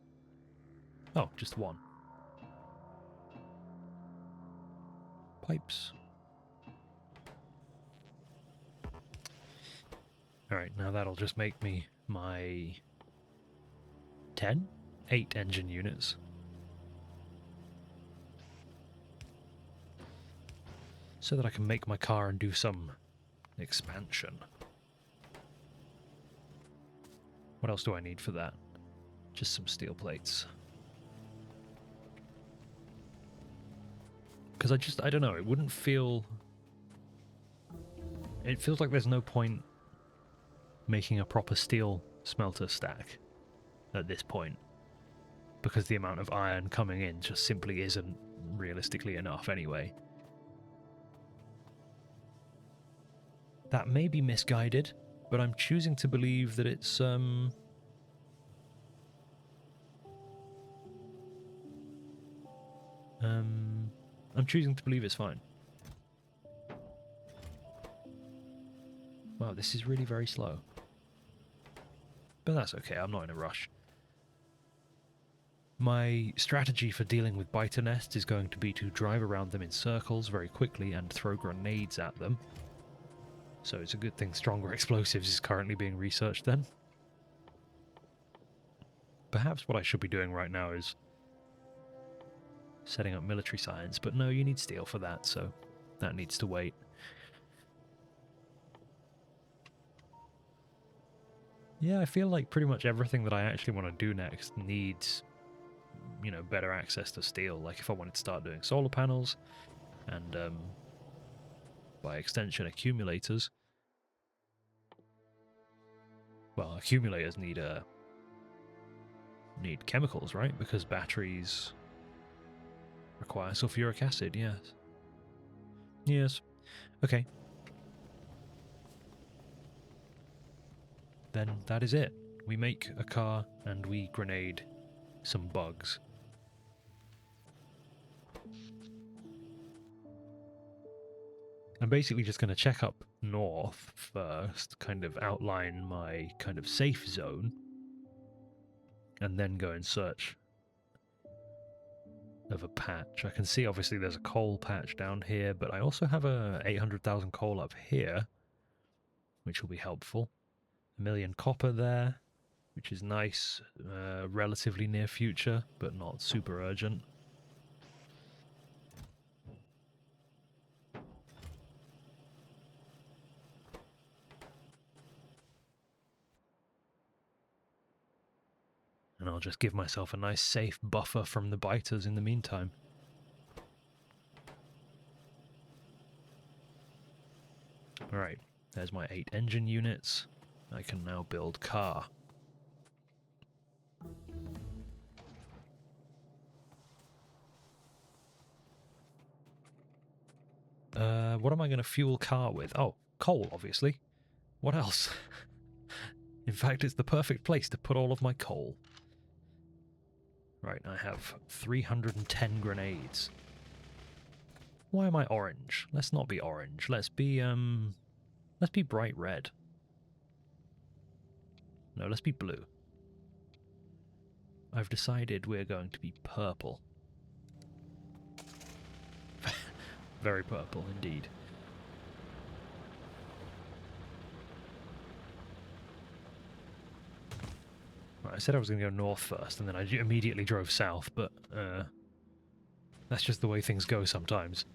Oh, just one. Pipes. Alright, now that'll just make me my 8 engine units. So that I can make my car and do some expansion. What else do I need for that? Just some steel plates. Because I don't know, it wouldn't feel... It feels like there's no point making a proper steel smelter stack at this point. Because the amount of iron coming in just simply isn't realistically enough anyway. That may be misguided, but I'm choosing to believe that it's, I'm choosing to believe it's fine. Wow, this is really very slow. But that's okay, I'm not in a rush. My strategy for dealing with biter nests is going to be to drive around them in circles very quickly and throw grenades at them. So it's a good thing stronger explosives is currently being researched then. Perhaps what I should be doing right now is setting up military science, but no, you need steel for that, so that needs to wait. Yeah, I feel like pretty much everything that I actually want to do next needs, you know, better access to steel. Like if I wanted to start doing solar panels and, by extension, accumulators. Well, accumulators need chemicals, right? Because batteries require sulfuric acid, yes. Yes. Okay. Then that is it. We make a car and we grenade some bugs. I'm basically just going to check up north first, kind of outline my kind of safe zone, and then go in search of a patch. I can see obviously there's a coal patch down here, but I also have a 800,000 coal up here, which will be helpful. 1 million copper there, which is nice, relatively near future, but not super urgent. And I'll just give myself a nice safe buffer from the biters in the meantime. Alright, there's my 8 engine units. I can now build car. What am I going to fuel car with? Oh, coal, obviously. What else? In fact, it's the perfect place to put all of my coal. Right, I have 310 grenades. Why am I orange? Let's not be orange. Let's be bright red. No, let's be blue. I've decided we're going to be purple. Very purple indeed. Right, I said I was going to go north first, and then I immediately drove south, but that's just the way things go sometimes.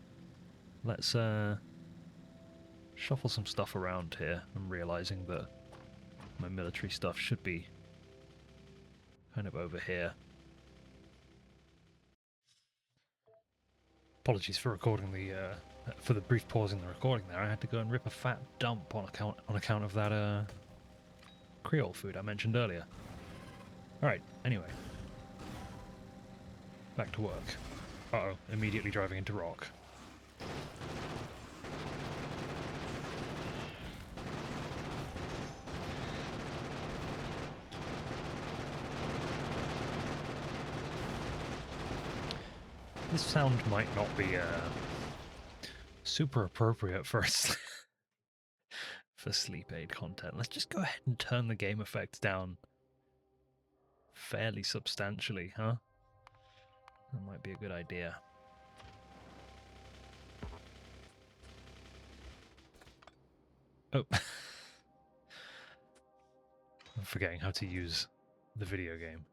Let's shuffle some stuff around here. I'm realizing that my military stuff should be kind of over here. Apologies for recording for the brief pause in the recording there. I had to go and rip a fat dump on account of that Creole food I mentioned earlier. Alright, anyway. Back to work. Uh-oh, immediately driving into rock. This sound might not be super appropriate for for sleep aid content. Let's just go ahead and turn the game effects down fairly substantially, huh? That might be a good idea. Oh. I'm forgetting how to use the video game.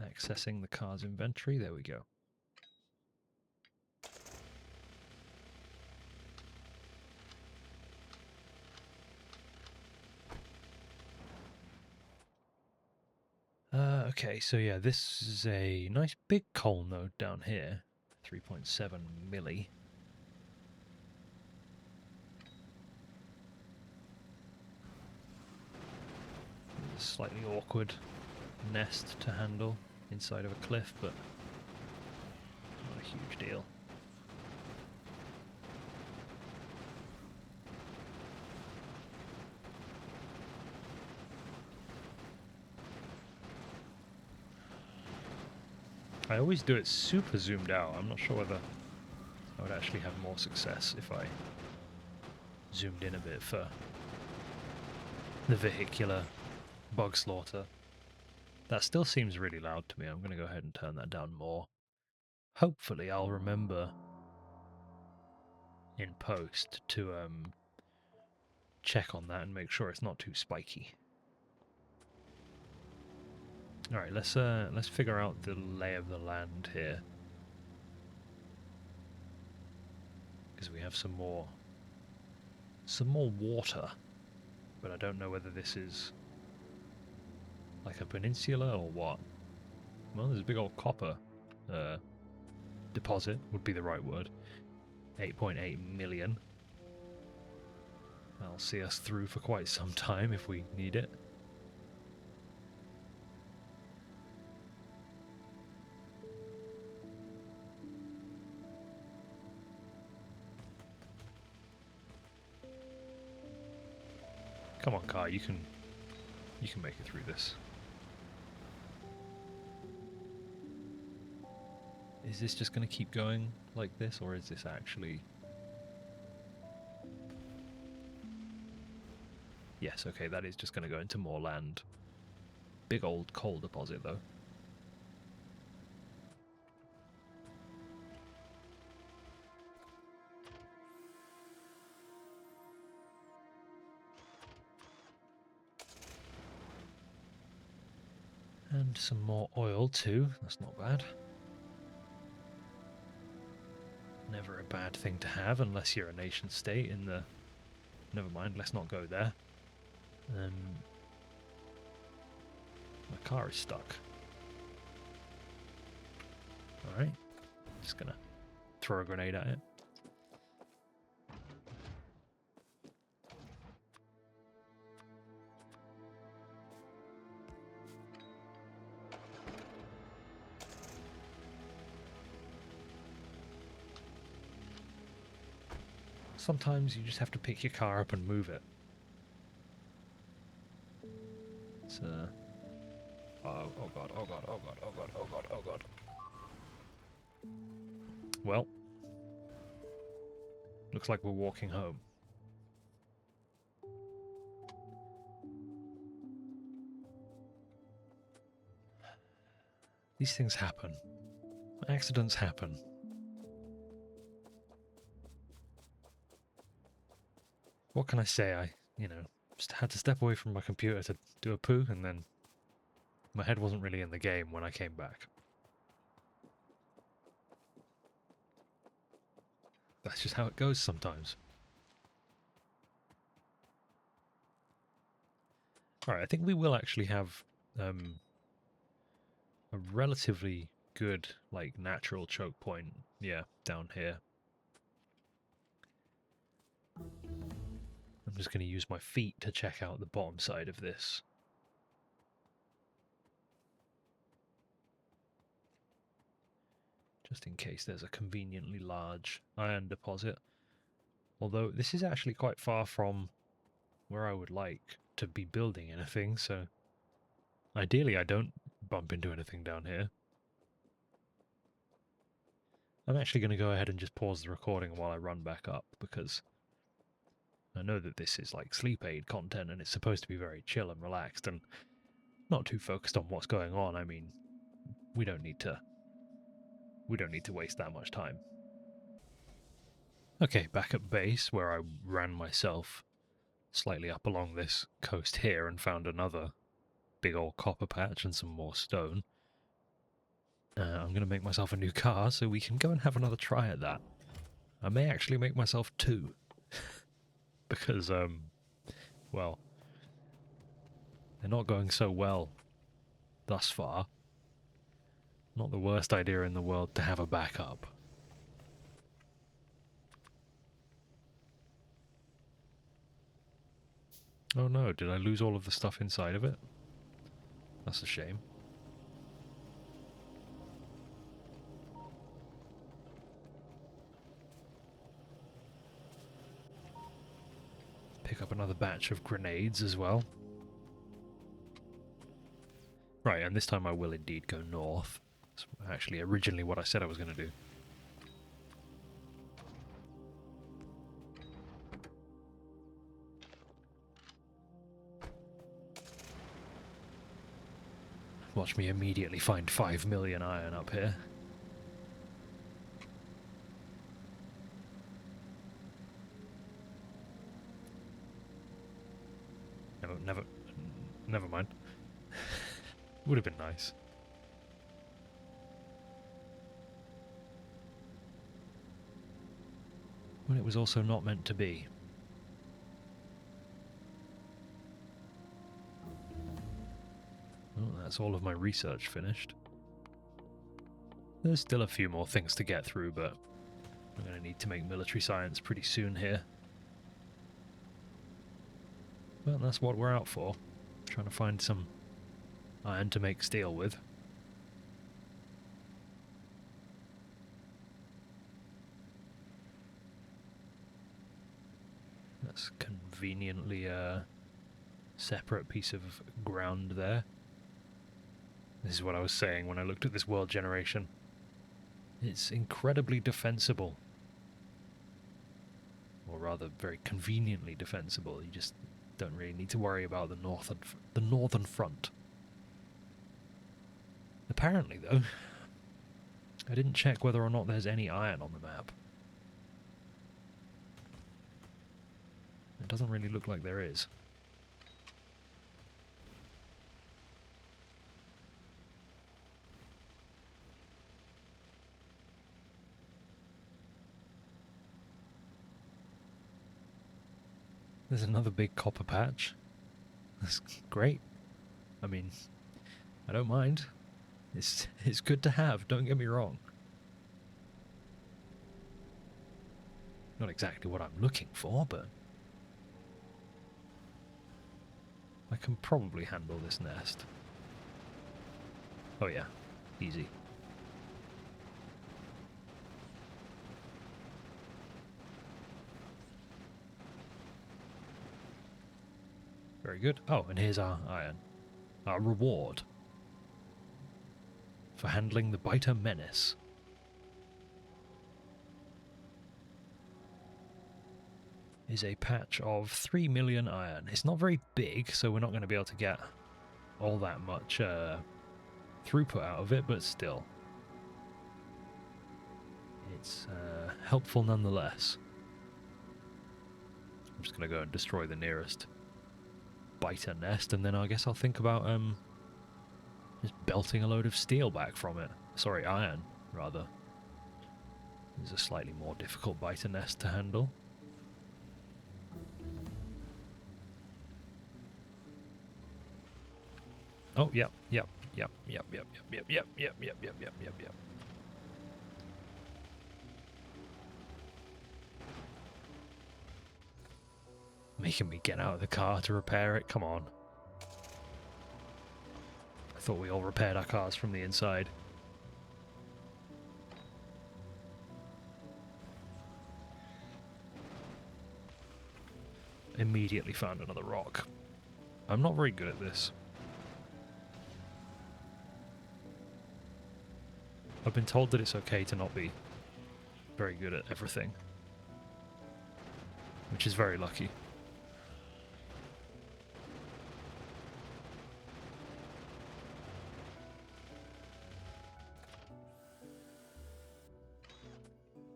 Accessing the car's inventory. There we go. Okay, so yeah, this is a nice big coal node down here. 3.7 milli. A slightly awkward nest to handle inside of a cliff, but not a huge deal. I always do it super zoomed out. I'm not sure whether I would actually have more success if I zoomed in a bit for the vehicular bug slaughter. That still seems really loud to me. I'm going to go ahead and turn that down more. Hopefully I'll remember in post to check on that and make sure it's not too spiky. All right, let's figure out the lay of the land here, because we have some more water, but I don't know whether this is like a peninsula or what. Well, there's a big old copper deposit would be the right word. 8.8 million. That'll see us through for quite some time if we need it. Come on, car, you can make it through this. Is this just going to keep going like this, or is this actually... Yes, okay, that is just going to go into more land. Big old coal deposit, though. And some more oil, too. That's not bad. Never a bad thing to have, unless you're a nation state in the... Never mind, let's not go there. My car is stuck. Alright. Just gonna throw a grenade at it. Sometimes you just have to pick your car up and move it. It's oh god, oh god, oh god, oh god, oh god, oh god. Well, looks like we're walking home. These things happen. Accidents happen. What can I say? I just had to step away from my computer to do a poo, and then my head wasn't really in the game when I came back. That's just how it goes sometimes. Alright, I think we will actually have a relatively good, like, natural choke point, yeah, down here. I'm just going to use my feet to check out the bottom side of this. Just in case there's a conveniently large iron deposit. Although this is actually quite far from where I would like to be building anything, so ideally I don't bump into anything down here. I'm actually going to go ahead and just pause the recording while I run back up, because I know that this is like sleep aid content and it's supposed to be very chill and relaxed and not too focused on what's going on. I mean, we don't need to waste that much time. Okay, back at base where I ran myself slightly up along this coast here and found another big old copper patch and some more stone. I'm going to make myself a new car so we can go and have another try at that. I may actually make myself two. Because, well, they're not going so well thus far. Not the worst idea in the world to have a backup. Oh no, did I lose all of the stuff inside of it? That's a shame. Pick up another batch of grenades as well. Right, and this time I will indeed go north. That's actually originally what I said I was going to do. Watch me immediately find 5 million iron up here. Never mind. Would have been nice. When it was also not meant to be. Oh, that's all of my research finished. There's still a few more things to get through, but I'm going to need to make military science pretty soon here. Well, that's what we're out for. Trying to find some iron to make steel with. That's conveniently a separate piece of ground there. This is what I was saying when I looked at this world generation. It's incredibly defensible. Or rather, very conveniently defensible. You just don't really need to worry about the northern front. Apparently, though, I didn't check whether or not there's any iron on the map. It doesn't really look like there is. There's another big copper patch. That's great. I mean, I don't mind. It's good to have, don't get me wrong. Not exactly what I'm looking for, but I can probably handle this nest. Oh yeah, easy. Very good. Oh, and here's our iron. Our reward for handling the biter menace. Is a patch of 3 million iron. It's not very big, so we're not going to be able to get all that much throughput out of it, but still. It's helpful nonetheless. I'm just going to go and destroy the nearest biter nest, and then I guess I'll think about just belting a load of steel back from it. Sorry, iron, rather. It's a slightly more difficult biter nest to handle. Oh, yep. Making me get out of the car to repair it, come on. I thought we all repaired our cars from the inside. Immediately found another rock. I'm not very good at this. I've been told that it's okay to not be very good at everything, which is very lucky.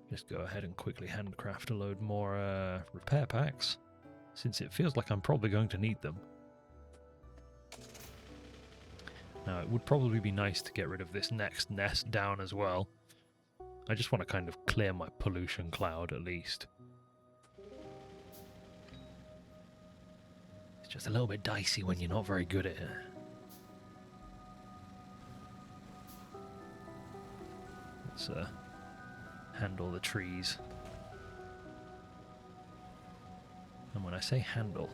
Just go ahead and quickly handcraft a load more repair packs, since it feels like I'm probably going to need them. Now, it would probably be nice to get rid of this next nest down as well. I just want to kind of clear my pollution cloud at least. It's just a little bit dicey when you're not very good at it. Let's handle the trees. And when I say handle,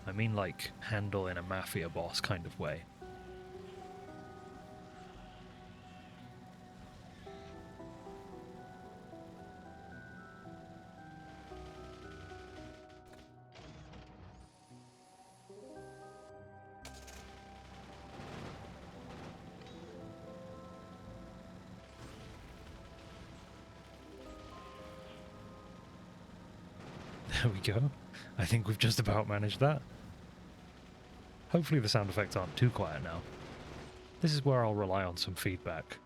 I mean like handle in a mafia boss kind of way. There we go. I think we've just about managed that. Hopefully the sound effects aren't too quiet now. This is where I'll rely on some feedback.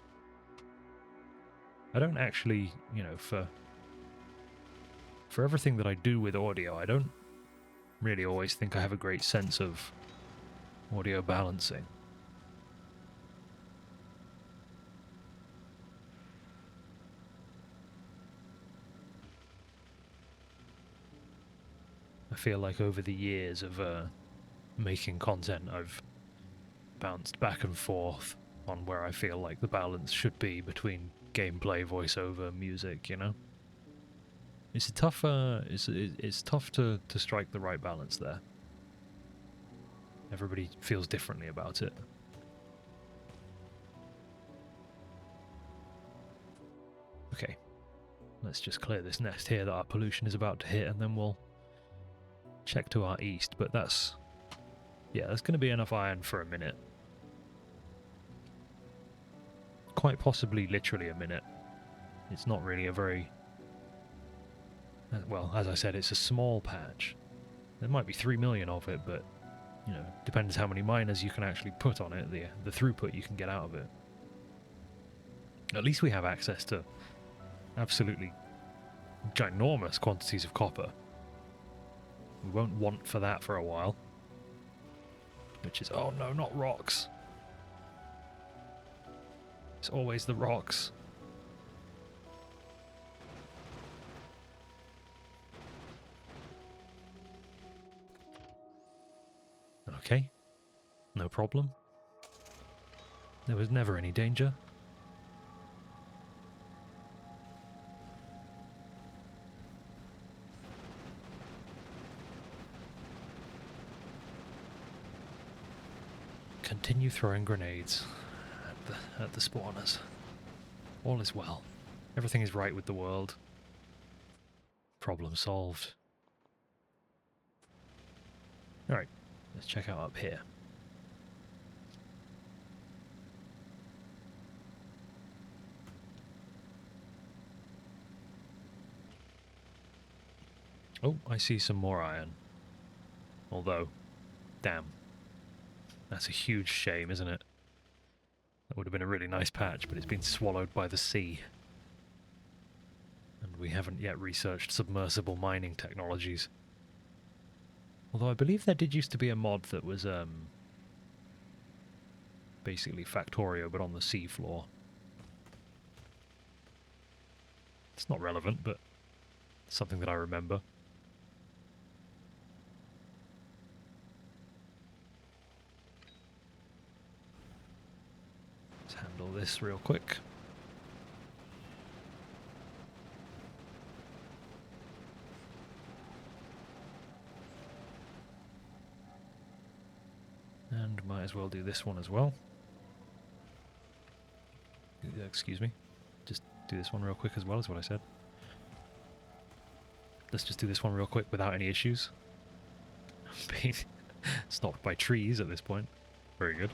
I don't actually, you know, for everything that I do with audio, I don't really always think I have a great sense of audio balancing. I feel like over the years of making content, I've bounced back and forth on where I feel like the balance should be between gameplay, voiceover, music, you know? It's a tough, it's tough to strike the right balance there. Everybody feels differently about it. Okay, let's just clear this nest here that our pollution is about to hit, and then we'll check to our east, but that's... yeah, that's going to be enough iron for a minute. Quite possibly literally a minute. It's not really a very... well, as I said, it's a small patch. There might be 3 million of it, but, you know, depends how many miners you can actually put on it, the throughput you can get out of it. At least we have access to absolutely ginormous quantities of copper. We won't want for that for a while. Which is... oh no, not rocks. It's always the rocks. Okay. No problem. There was never any danger. Continue throwing grenades at the spawners. All is well. Everything is right with the world. Problem solved. Alright, let's check out up here. Oh, I see some more iron. Although, damn. That's a huge shame, isn't it? That would have been a really nice patch, but it's been swallowed by the sea. And we haven't yet researched submersible mining technologies. Although I believe there did used to be a mod that was basically Factorio, but on the sea floor. It's not relevant, but it's something that I remember. Handle this real quick. And might as well do this one as well. Excuse me. Just do this one real quick as well, is what I said. Let's just do this one real quick without any issues. I'm being stopped by trees at this point. Very good.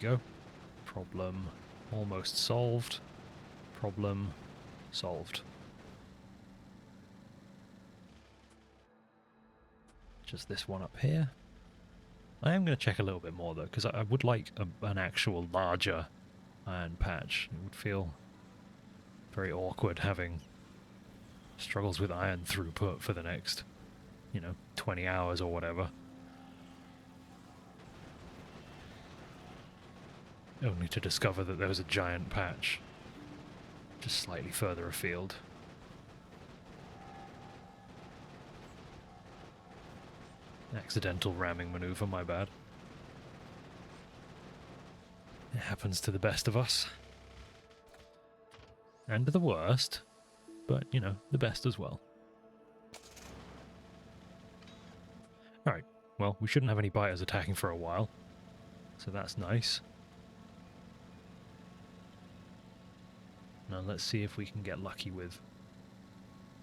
you go. Problem almost solved. Problem solved. Just this one up here. I am going to check a little bit more though, because I would like an actual larger iron patch. It would feel very awkward having struggles with iron throughput for the next, 20 hours or whatever. Only to discover that there was a giant patch just slightly further afield. Accidental ramming maneuver, my bad. It happens to the best of us. And to the worst, but, the best as well. Alright, well, we shouldn't have any biters attacking for a while, so that's nice. Now let's see if we can get lucky with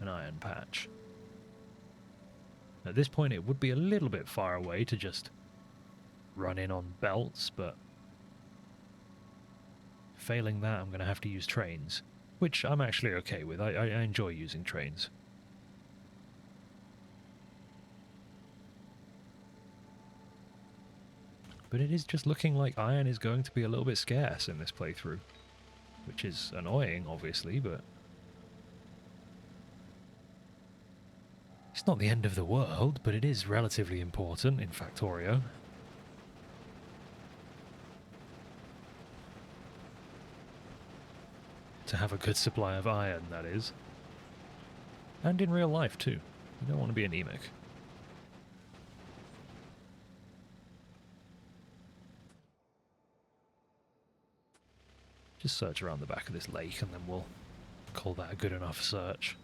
an iron patch. At this point it would be a little bit far away to just run in on belts, but failing that I'm going to have to use trains, which I'm actually okay with. I enjoy using trains. But it is just looking like iron is going to be a little bit scarce in this playthrough, which is annoying, obviously, but it's not the end of the world, but it is relatively important in Factorio. To have a good supply of iron, that is. And in real life, too. You don't want to be anemic. Just search around the back of this lake and then we'll call that a good enough search.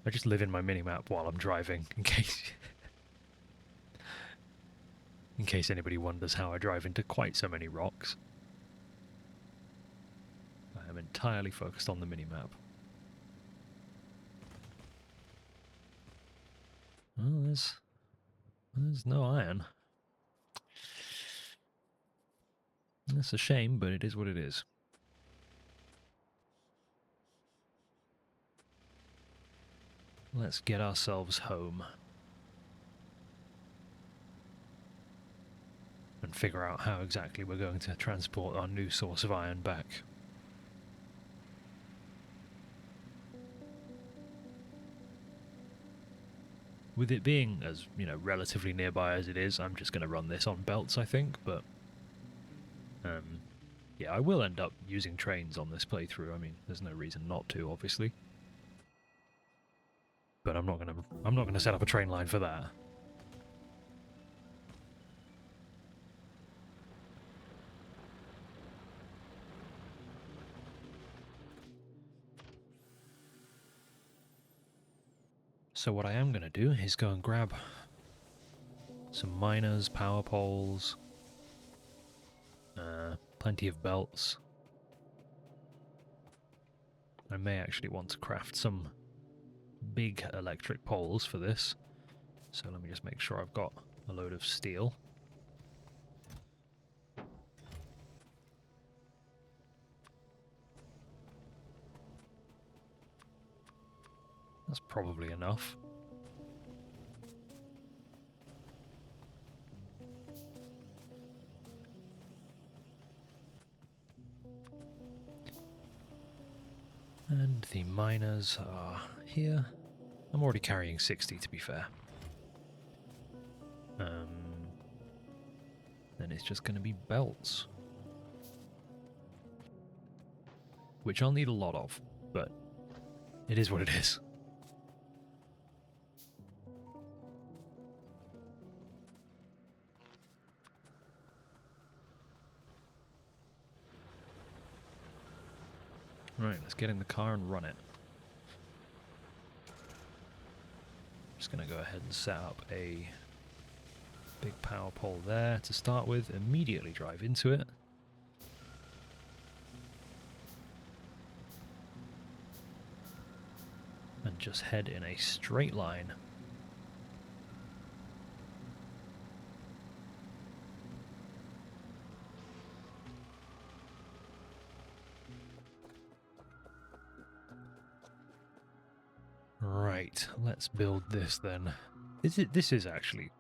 I just live in my minimap while I'm driving, in case anybody wonders how I drive into quite so many rocks. I am entirely focused on the minimap. Well, there's no iron. That's a shame, but it is what it is. Let's get ourselves home. And figure out how exactly we're going to transport our new source of iron back. With it being as, relatively nearby as it is, I'm just going to run this on belts, I think, but yeah, I will end up using trains on this playthrough. I mean, there's no reason not to, obviously. But I'm not going to set up a train line for that. So what I am going to do is go and grab some miners, power poles, plenty of belts. I may actually want to craft some big electric poles for this. So let me just make sure I've got a load of steel. That's probably enough. And the miners are here. I'm already carrying 60 to be fair. Then it's just going to be belts. Which I'll need a lot of, but it is what it is. Right, let's get in the car and run it. Just going to go ahead and set up a big power pole there to start with, immediately drive into it. just head in a straight line. Right, let's build this then. This is actually,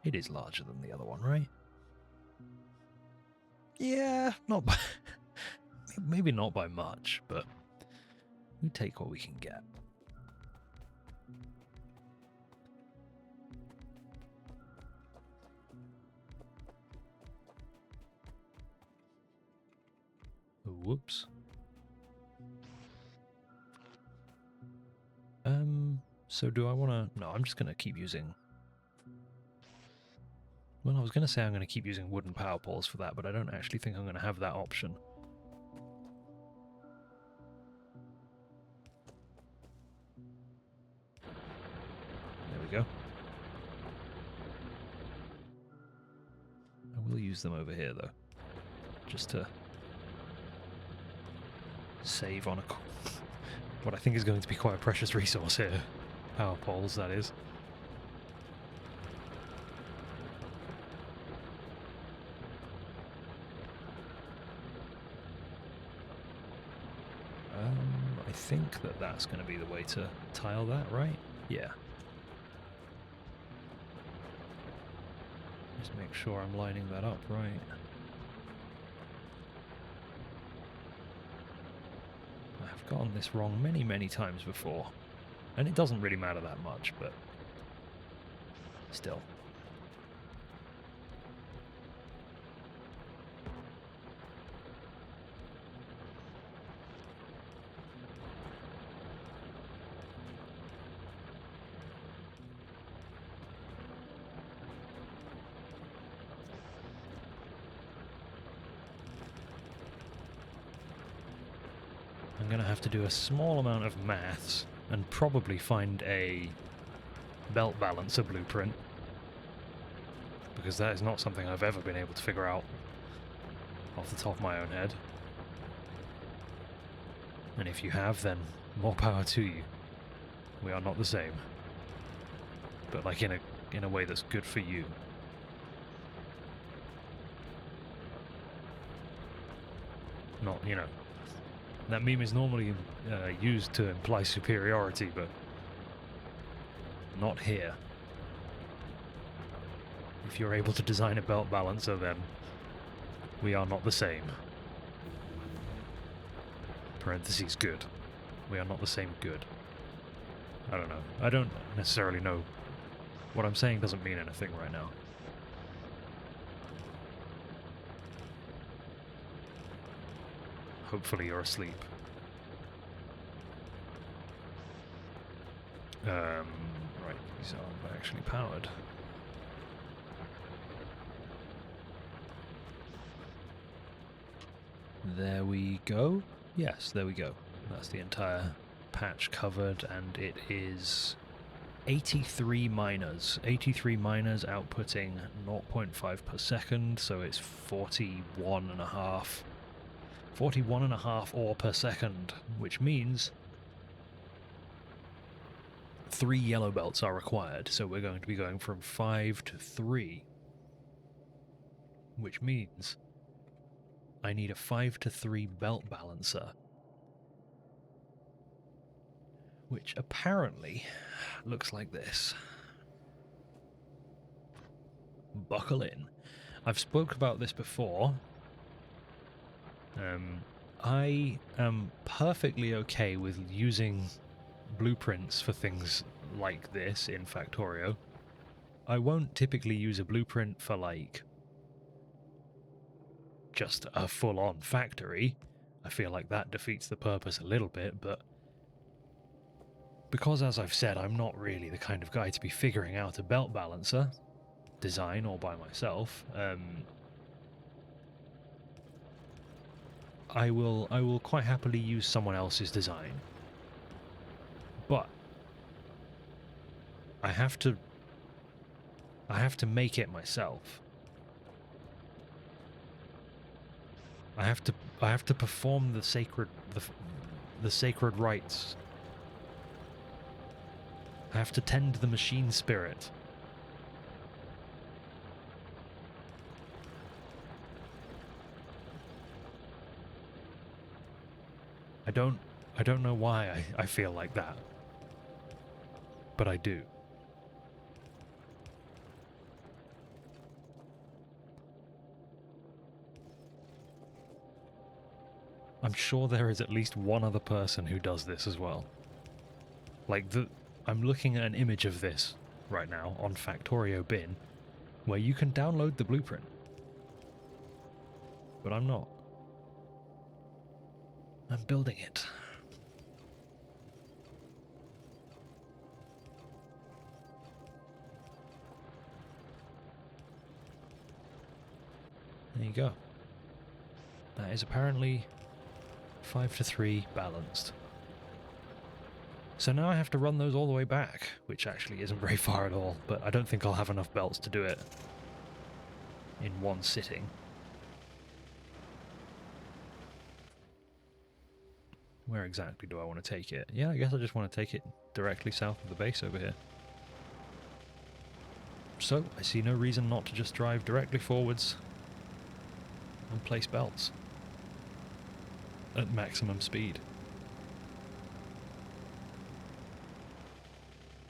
it is larger than the other one, right? Yeah, not by, maybe not by much, but we take what we can get. Whoops. So do I want to... No, I'm just going to keep using... Well, I was going to say I'm going to keep using wooden power poles for that, but I don't actually think I'm going to have that option. There we go. I will use them over here, though. Just to save on what I think is going to be quite a precious resource here. Power poles, that is. I think that that's going to be the way to tile that, right? Yeah. Just make sure I'm lining that up right. I've gotten this wrong many, many times before. And it doesn't really matter that much, but still. I'm going to have to do a small amount of maths and probably find a belt balancer blueprint, because that is not something I've ever been able to figure out off the top of my own head. And if you have, then more power to you. We are not the same, but like in a way that's good for you. Not, you know, that meme is normally used to imply superiority, but not here. If you're able to design a belt balancer, then we are not the same. Parentheses, good. We are not the same good. I don't know. I don't necessarily know. What I'm saying doesn't mean anything right now. Hopefully you're asleep. Right, these aren't actually powered. There we go. Yes, there we go. That's the entire patch covered, and it is 83 miners. 83 miners outputting 0.5 per second, so it's 41.5 ore per second, which means 3 yellow belts are required, so we're going to be going from 5 to 3, which means I need a 5 to 3 belt balancer, which apparently looks like this. Buckle in. I've spoke about this before. I am perfectly okay with using blueprints for things like this in Factorio. I won't typically use a blueprint for, like, just a full-on factory. I feel like that defeats the purpose a little bit, but because, as I've said, I'm not really the kind of guy to be figuring out a belt balancer design all by myself, I will quite happily use someone else's design. But I have to make it myself. I have to perform the sacred rites I have to tend the machine spirit. I don't know why I feel like that. But I do. I'm sure there is at least one other person who does this as well. Like, I'm looking at an image of this right now on Factorio bin, where you can download the blueprint. But I'm not. I'm building it. There you go. That is apparently 5-3 balanced. So now I have to run those all the way back, which actually isn't very far at all, but I don't think I'll have enough belts to do it in one sitting. Where exactly do I want to take it? Yeah, I guess I just want to take it directly south of the base over here. So, I see no reason not to just drive directly forwards and place belts at maximum speed.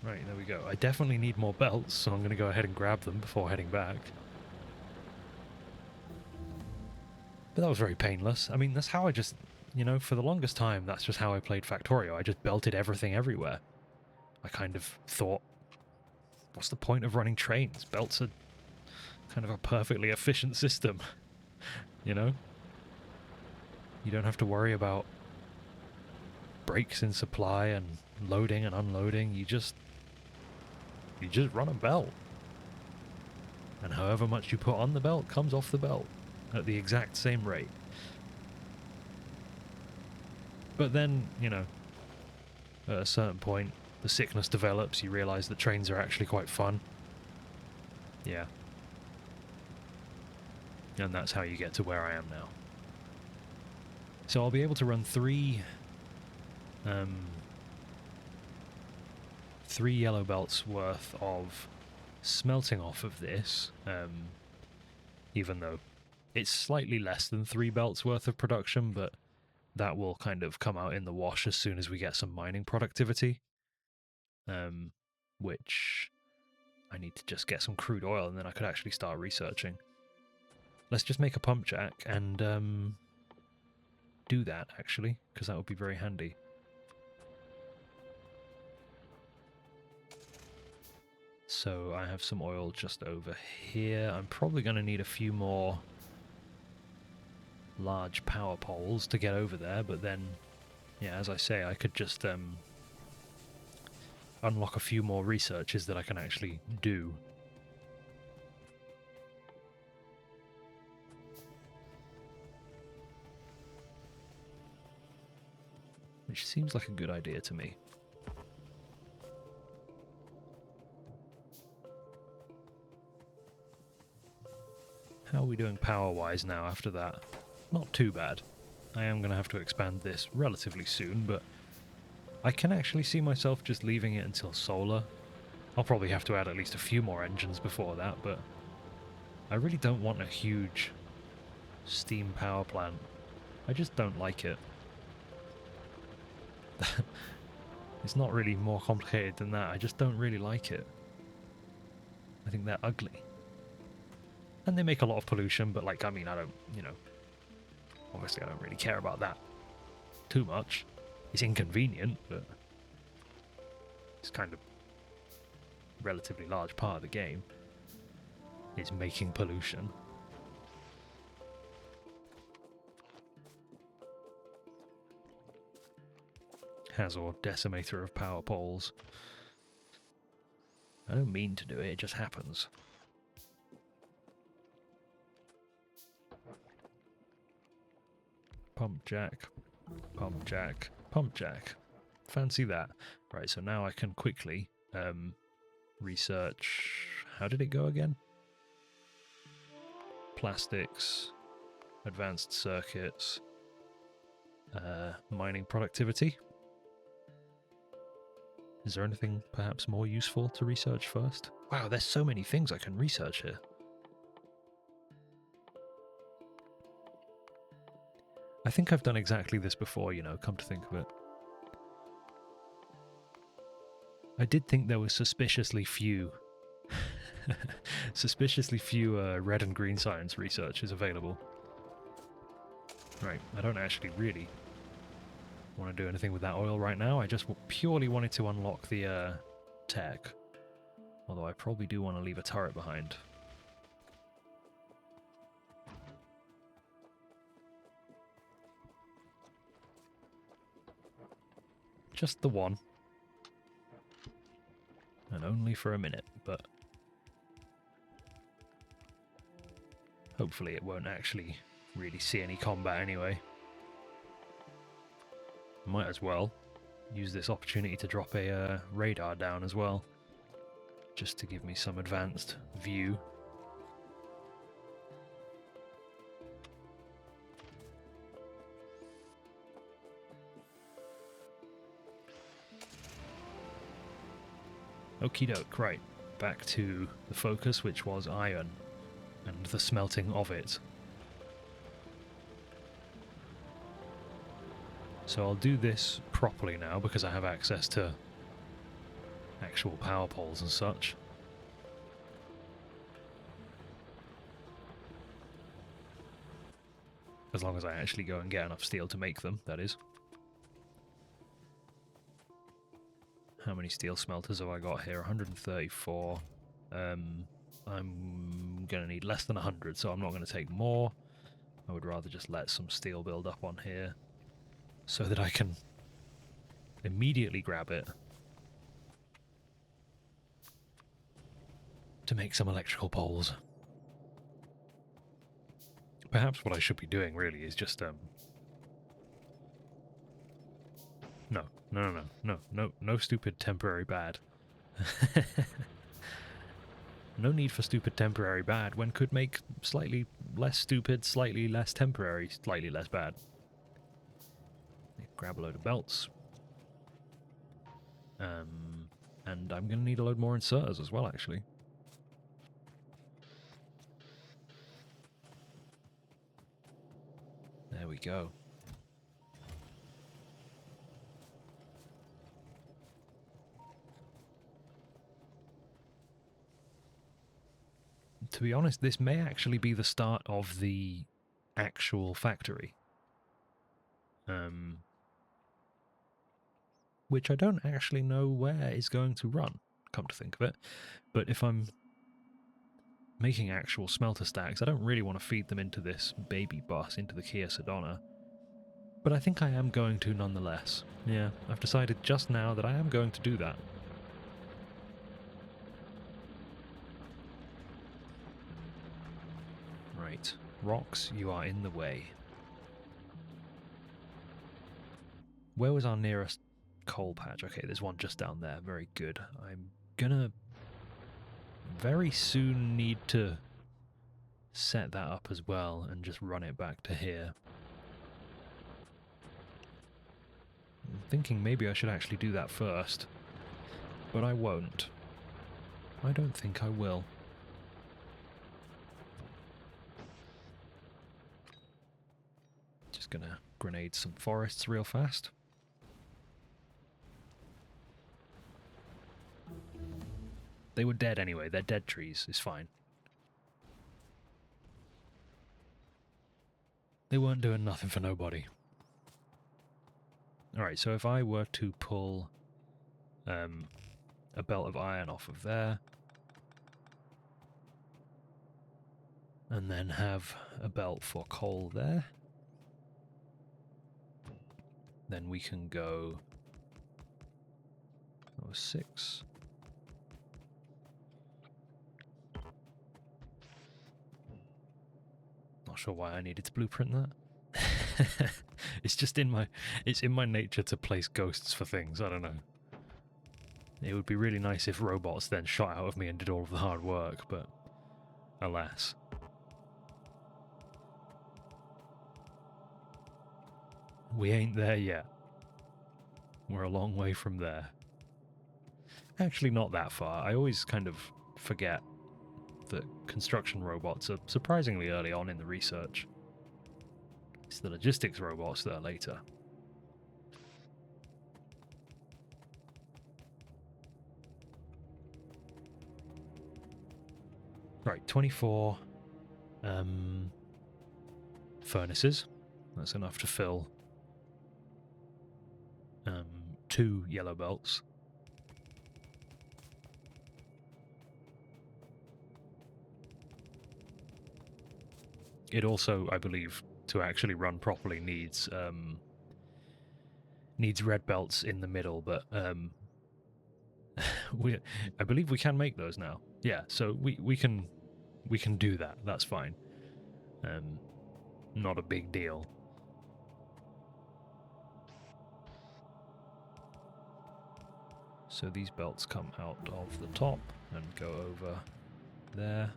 Right, there we go. I definitely need more belts, so I'm going to go ahead and grab them before heading back. But that was very painless. I mean, that's how I just, you know, for the longest time, that's just how I played Factorio. I just belted everything everywhere. I kind of thought, what's the point of running trains? Belts are kind of a perfectly efficient system, you know? You don't have to worry about breaks in supply and loading and unloading. You just run a belt. And however much you put on the belt comes off the belt at the exact same rate. But then, you know, at a certain point, the sickness develops, you realise that trains are actually quite fun. Yeah. And that's how you get to where I am now. So I'll be able to run three yellow belts worth of smelting off of this, even though it's slightly less than 3 belts worth of production, but that will kind of come out in the wash as soon as we get some mining productivity, which I need to just get some crude oil and then I could actually start researching. Let's just make a pump jack and do that, actually, because that would be very handy. So I have some oil just over here. I'm probably going to need a few more large power poles to get over there, but then, yeah, as I say, I could just unlock a few more researches that I can actually do. Which seems like a good idea to me. How are we doing power-wise now after that? Not too bad. I am going to have to expand this relatively soon, but I can actually see myself just leaving it until solar. I'll probably have to add at least a few more engines before that, but I really don't want a huge steam power plant. I just don't like it. It's not really more complicated than that. I just don't really like it. I think they're ugly. And they make a lot of pollution, but like, I mean, I don't, you know, obviously I don't really care about that too much. It's inconvenient, but it's kind of a relatively large part of the game. It's making pollution. Hazzor, decimator of power poles. I don't mean to do it, it just happens. Pump jack, pump jack, pump jack. Fancy that. Right, so now I can quickly research... How did it go again? Plastics, advanced circuits, mining productivity. Is there anything perhaps more useful to research first? Wow, there's so many things I can research here. I think I've done exactly this before, you know, come to think of it. I did think there was suspiciously few red and green science researchers available. Right, I don't actually really want to do anything with that oil right now. I just purely wanted to unlock the tech. Although I probably do want to leave a turret behind. Just the one. And only for a minute, but hopefully it won't actually really see any combat anyway. Might as well use this opportunity to drop a radar down as well, just to give me some advanced view. Okie doke, right, back to the focus, which was iron and the smelting of it. So I'll do this properly now because I have access to actual power poles and such. As long as I actually go and get enough steel to make them, that is. How many steel smelters have I got here? 134. I'm going to need less than 100, so I'm not going to take more. I would rather just let some steel build up on here so that I can immediately grab it to make some electrical poles. Perhaps what I should be doing really is just no stupid temporary bad. No need for stupid temporary bad when could make slightly less stupid, slightly less temporary, slightly less bad. Grab a load of belts. And I'm going to need a load more inserters as well, actually. There we go. To be honest, this may actually be the start of the actual factory. Which I don't actually know where it's going to run, come to think of it. But if I'm making actual smelter stacks, I don't really want to feed them into this baby bus, into the Kia Sedona. But I think I am going to nonetheless. Yeah, I've decided just now that I am going to do that. Right, rocks, you are in the way. Where was our nearest coal patch? Okay, there's one just down there. Very good. I'm gonna very soon need to set that up as well and just run it back to here. I'm thinking maybe I should actually do that first, but I won't. I don't think I will. Just gonna grenade some forests real fast. They were dead anyway, they're dead trees, it's fine. They weren't doing nothing for nobody. Alright, so if I were to pull a belt of iron off of there, and then have a belt for coal there, then we can go 6. Not sure why I needed to blueprint that. It's just in my nature to place ghosts for things, I don't know. It would be really nice if robots then shot out of me and did all of the hard work, but alas. We ain't there yet. We're a long way from there. Actually, not that far. I always kind of forget that construction robots are surprisingly early on in the research. It's the logistics robots that are later. Right, 24 furnaces. That's enough to fill 2 yellow belts. It also, I believe, to actually run properly needs red belts in the middle, but I believe we can make those now. Yeah, so we can do that. That's fine. Not a big deal. So these belts come out of the top and go over there.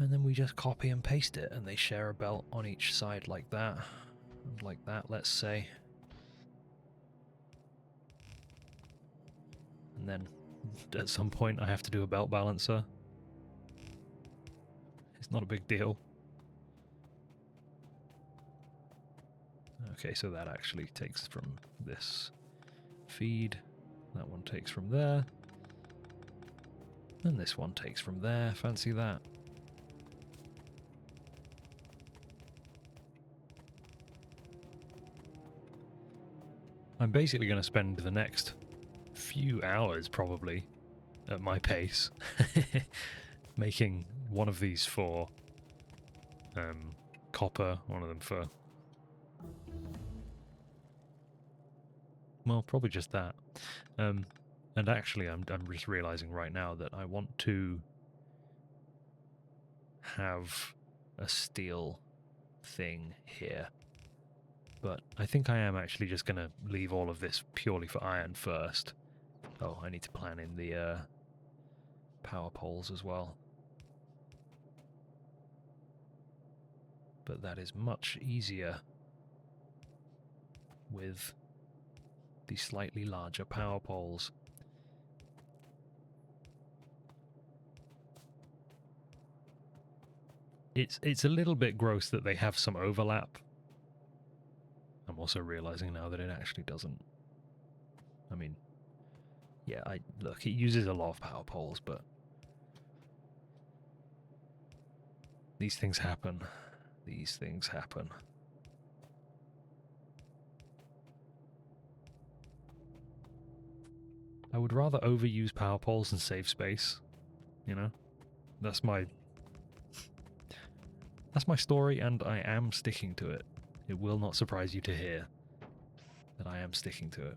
And then we just copy and paste it, and they share a belt on each side like that. And like that, let's say. And then at some point I have to do a belt balancer. It's not a big deal. Okay, so that actually takes from this feed. That one takes from there. And this one takes from there. Fancy that. I'm basically going to spend the next few hours, probably, at my pace, making one of these for copper, one of them for... Well, probably just that. And actually, I'm just realizing right now that I want to have a steel thing here. But I think I am actually just going to leave all of this purely for iron first. Oh, I need to plan in the power poles as well. But that is much easier with the slightly larger power poles. It's a little bit gross that they have some overlap. I'm also realizing now that it actually doesn't. I mean, yeah, look, it uses a lot of power poles, but these things happen. These things happen. I would rather overuse power poles and save space, you know? That's my story, and I am sticking to it. It will not surprise you to hear that I am sticking to it.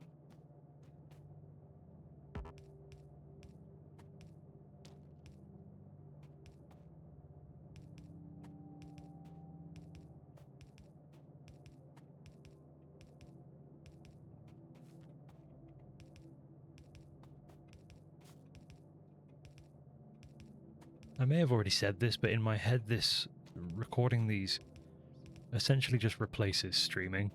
I may have already said this, but in my head, this recording these essentially just replaces streaming.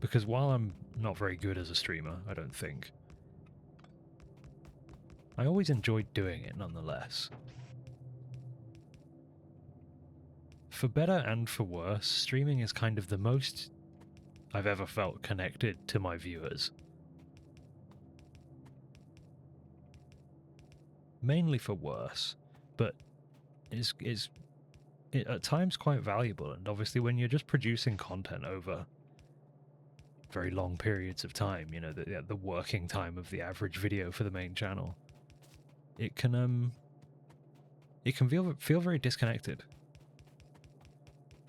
Because while I'm not very good as a streamer, I don't think, I always enjoyed doing it nonetheless. For better and for worse, streaming is kind of the most I've ever felt connected to my viewers. Mainly for worse, but it's at times quite valuable, and obviously when you're just producing content over very long periods of time, you know, the working time of the average video for the main channel, it can feel very disconnected.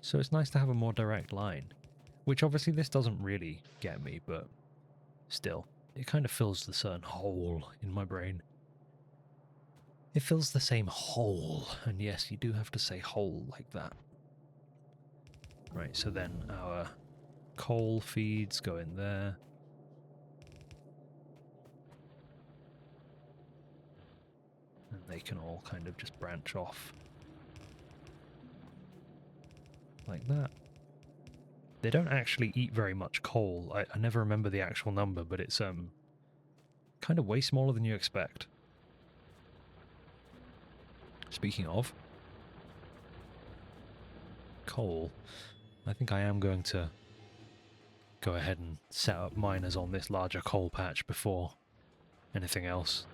So it's nice to have a more direct line, which obviously this doesn't really get me, but still, it kind of fills the certain hole in my brain. It fills the same hole, and yes, you do have to say hole like that. Right, so then our coal feeds go in there. And they can all kind of just branch off like that. They don't actually eat very much coal. I never remember the actual number, but it's kind of way smaller than you expect. Speaking of coal, I think I am going to go ahead and set up miners on this larger coal patch before anything else.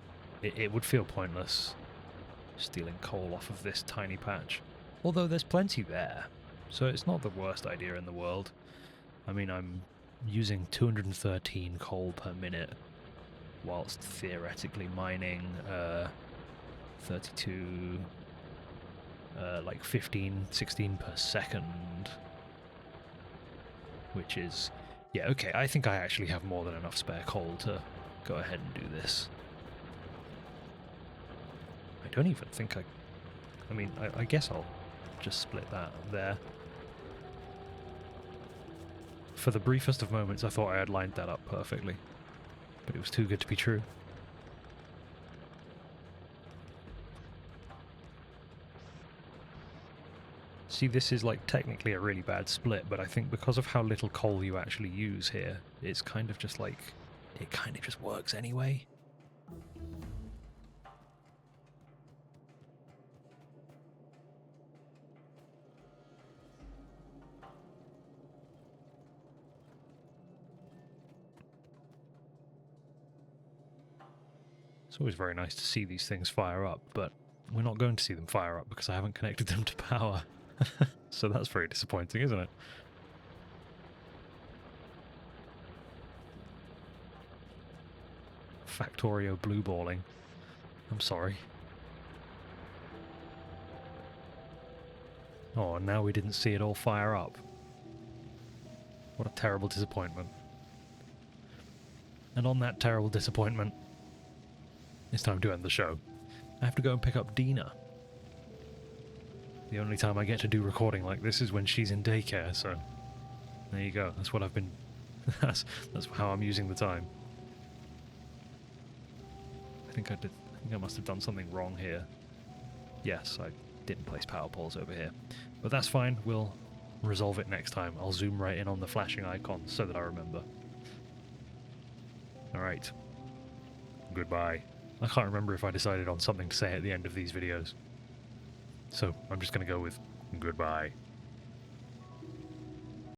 It would feel pointless stealing coal off of this tiny patch. Although there's plenty there, so it's not the worst idea in the world. I mean, I'm using 213 coal per minute, whilst theoretically mining 32, like 15, 16 per second, which is, yeah, okay, I think I actually have more than enough spare coal to go ahead and do this. I don't even think I mean, I guess I'll just split that there. For the briefest of moments, I thought I had lined that up perfectly, but it was too good to be true. See, this is like technically a really bad split, but I think because of how little coal you actually use here, it's kind of just like, it kind of just works anyway. It's always very nice to see these things fire up, but we're not going to see them fire up because I haven't connected them to power. So that's very disappointing, isn't it? Factorio blueballing. I'm sorry. Oh, and now we didn't see it all fire up. What a terrible disappointment. And on that terrible disappointment, it's time to end the show. I have to go and pick up Dina. The only time I get to do recording like this is when she's in daycare, so there you go. That's what I've been... that's how I'm using the time. I think I must have done something wrong here. Yes, I didn't place power poles over here. But that's fine, we'll resolve it next time. I'll zoom right in on the flashing icons so that I remember. Alright. Goodbye. I can't remember if I decided on something to say at the end of these videos. So I'm just going to go with goodbye.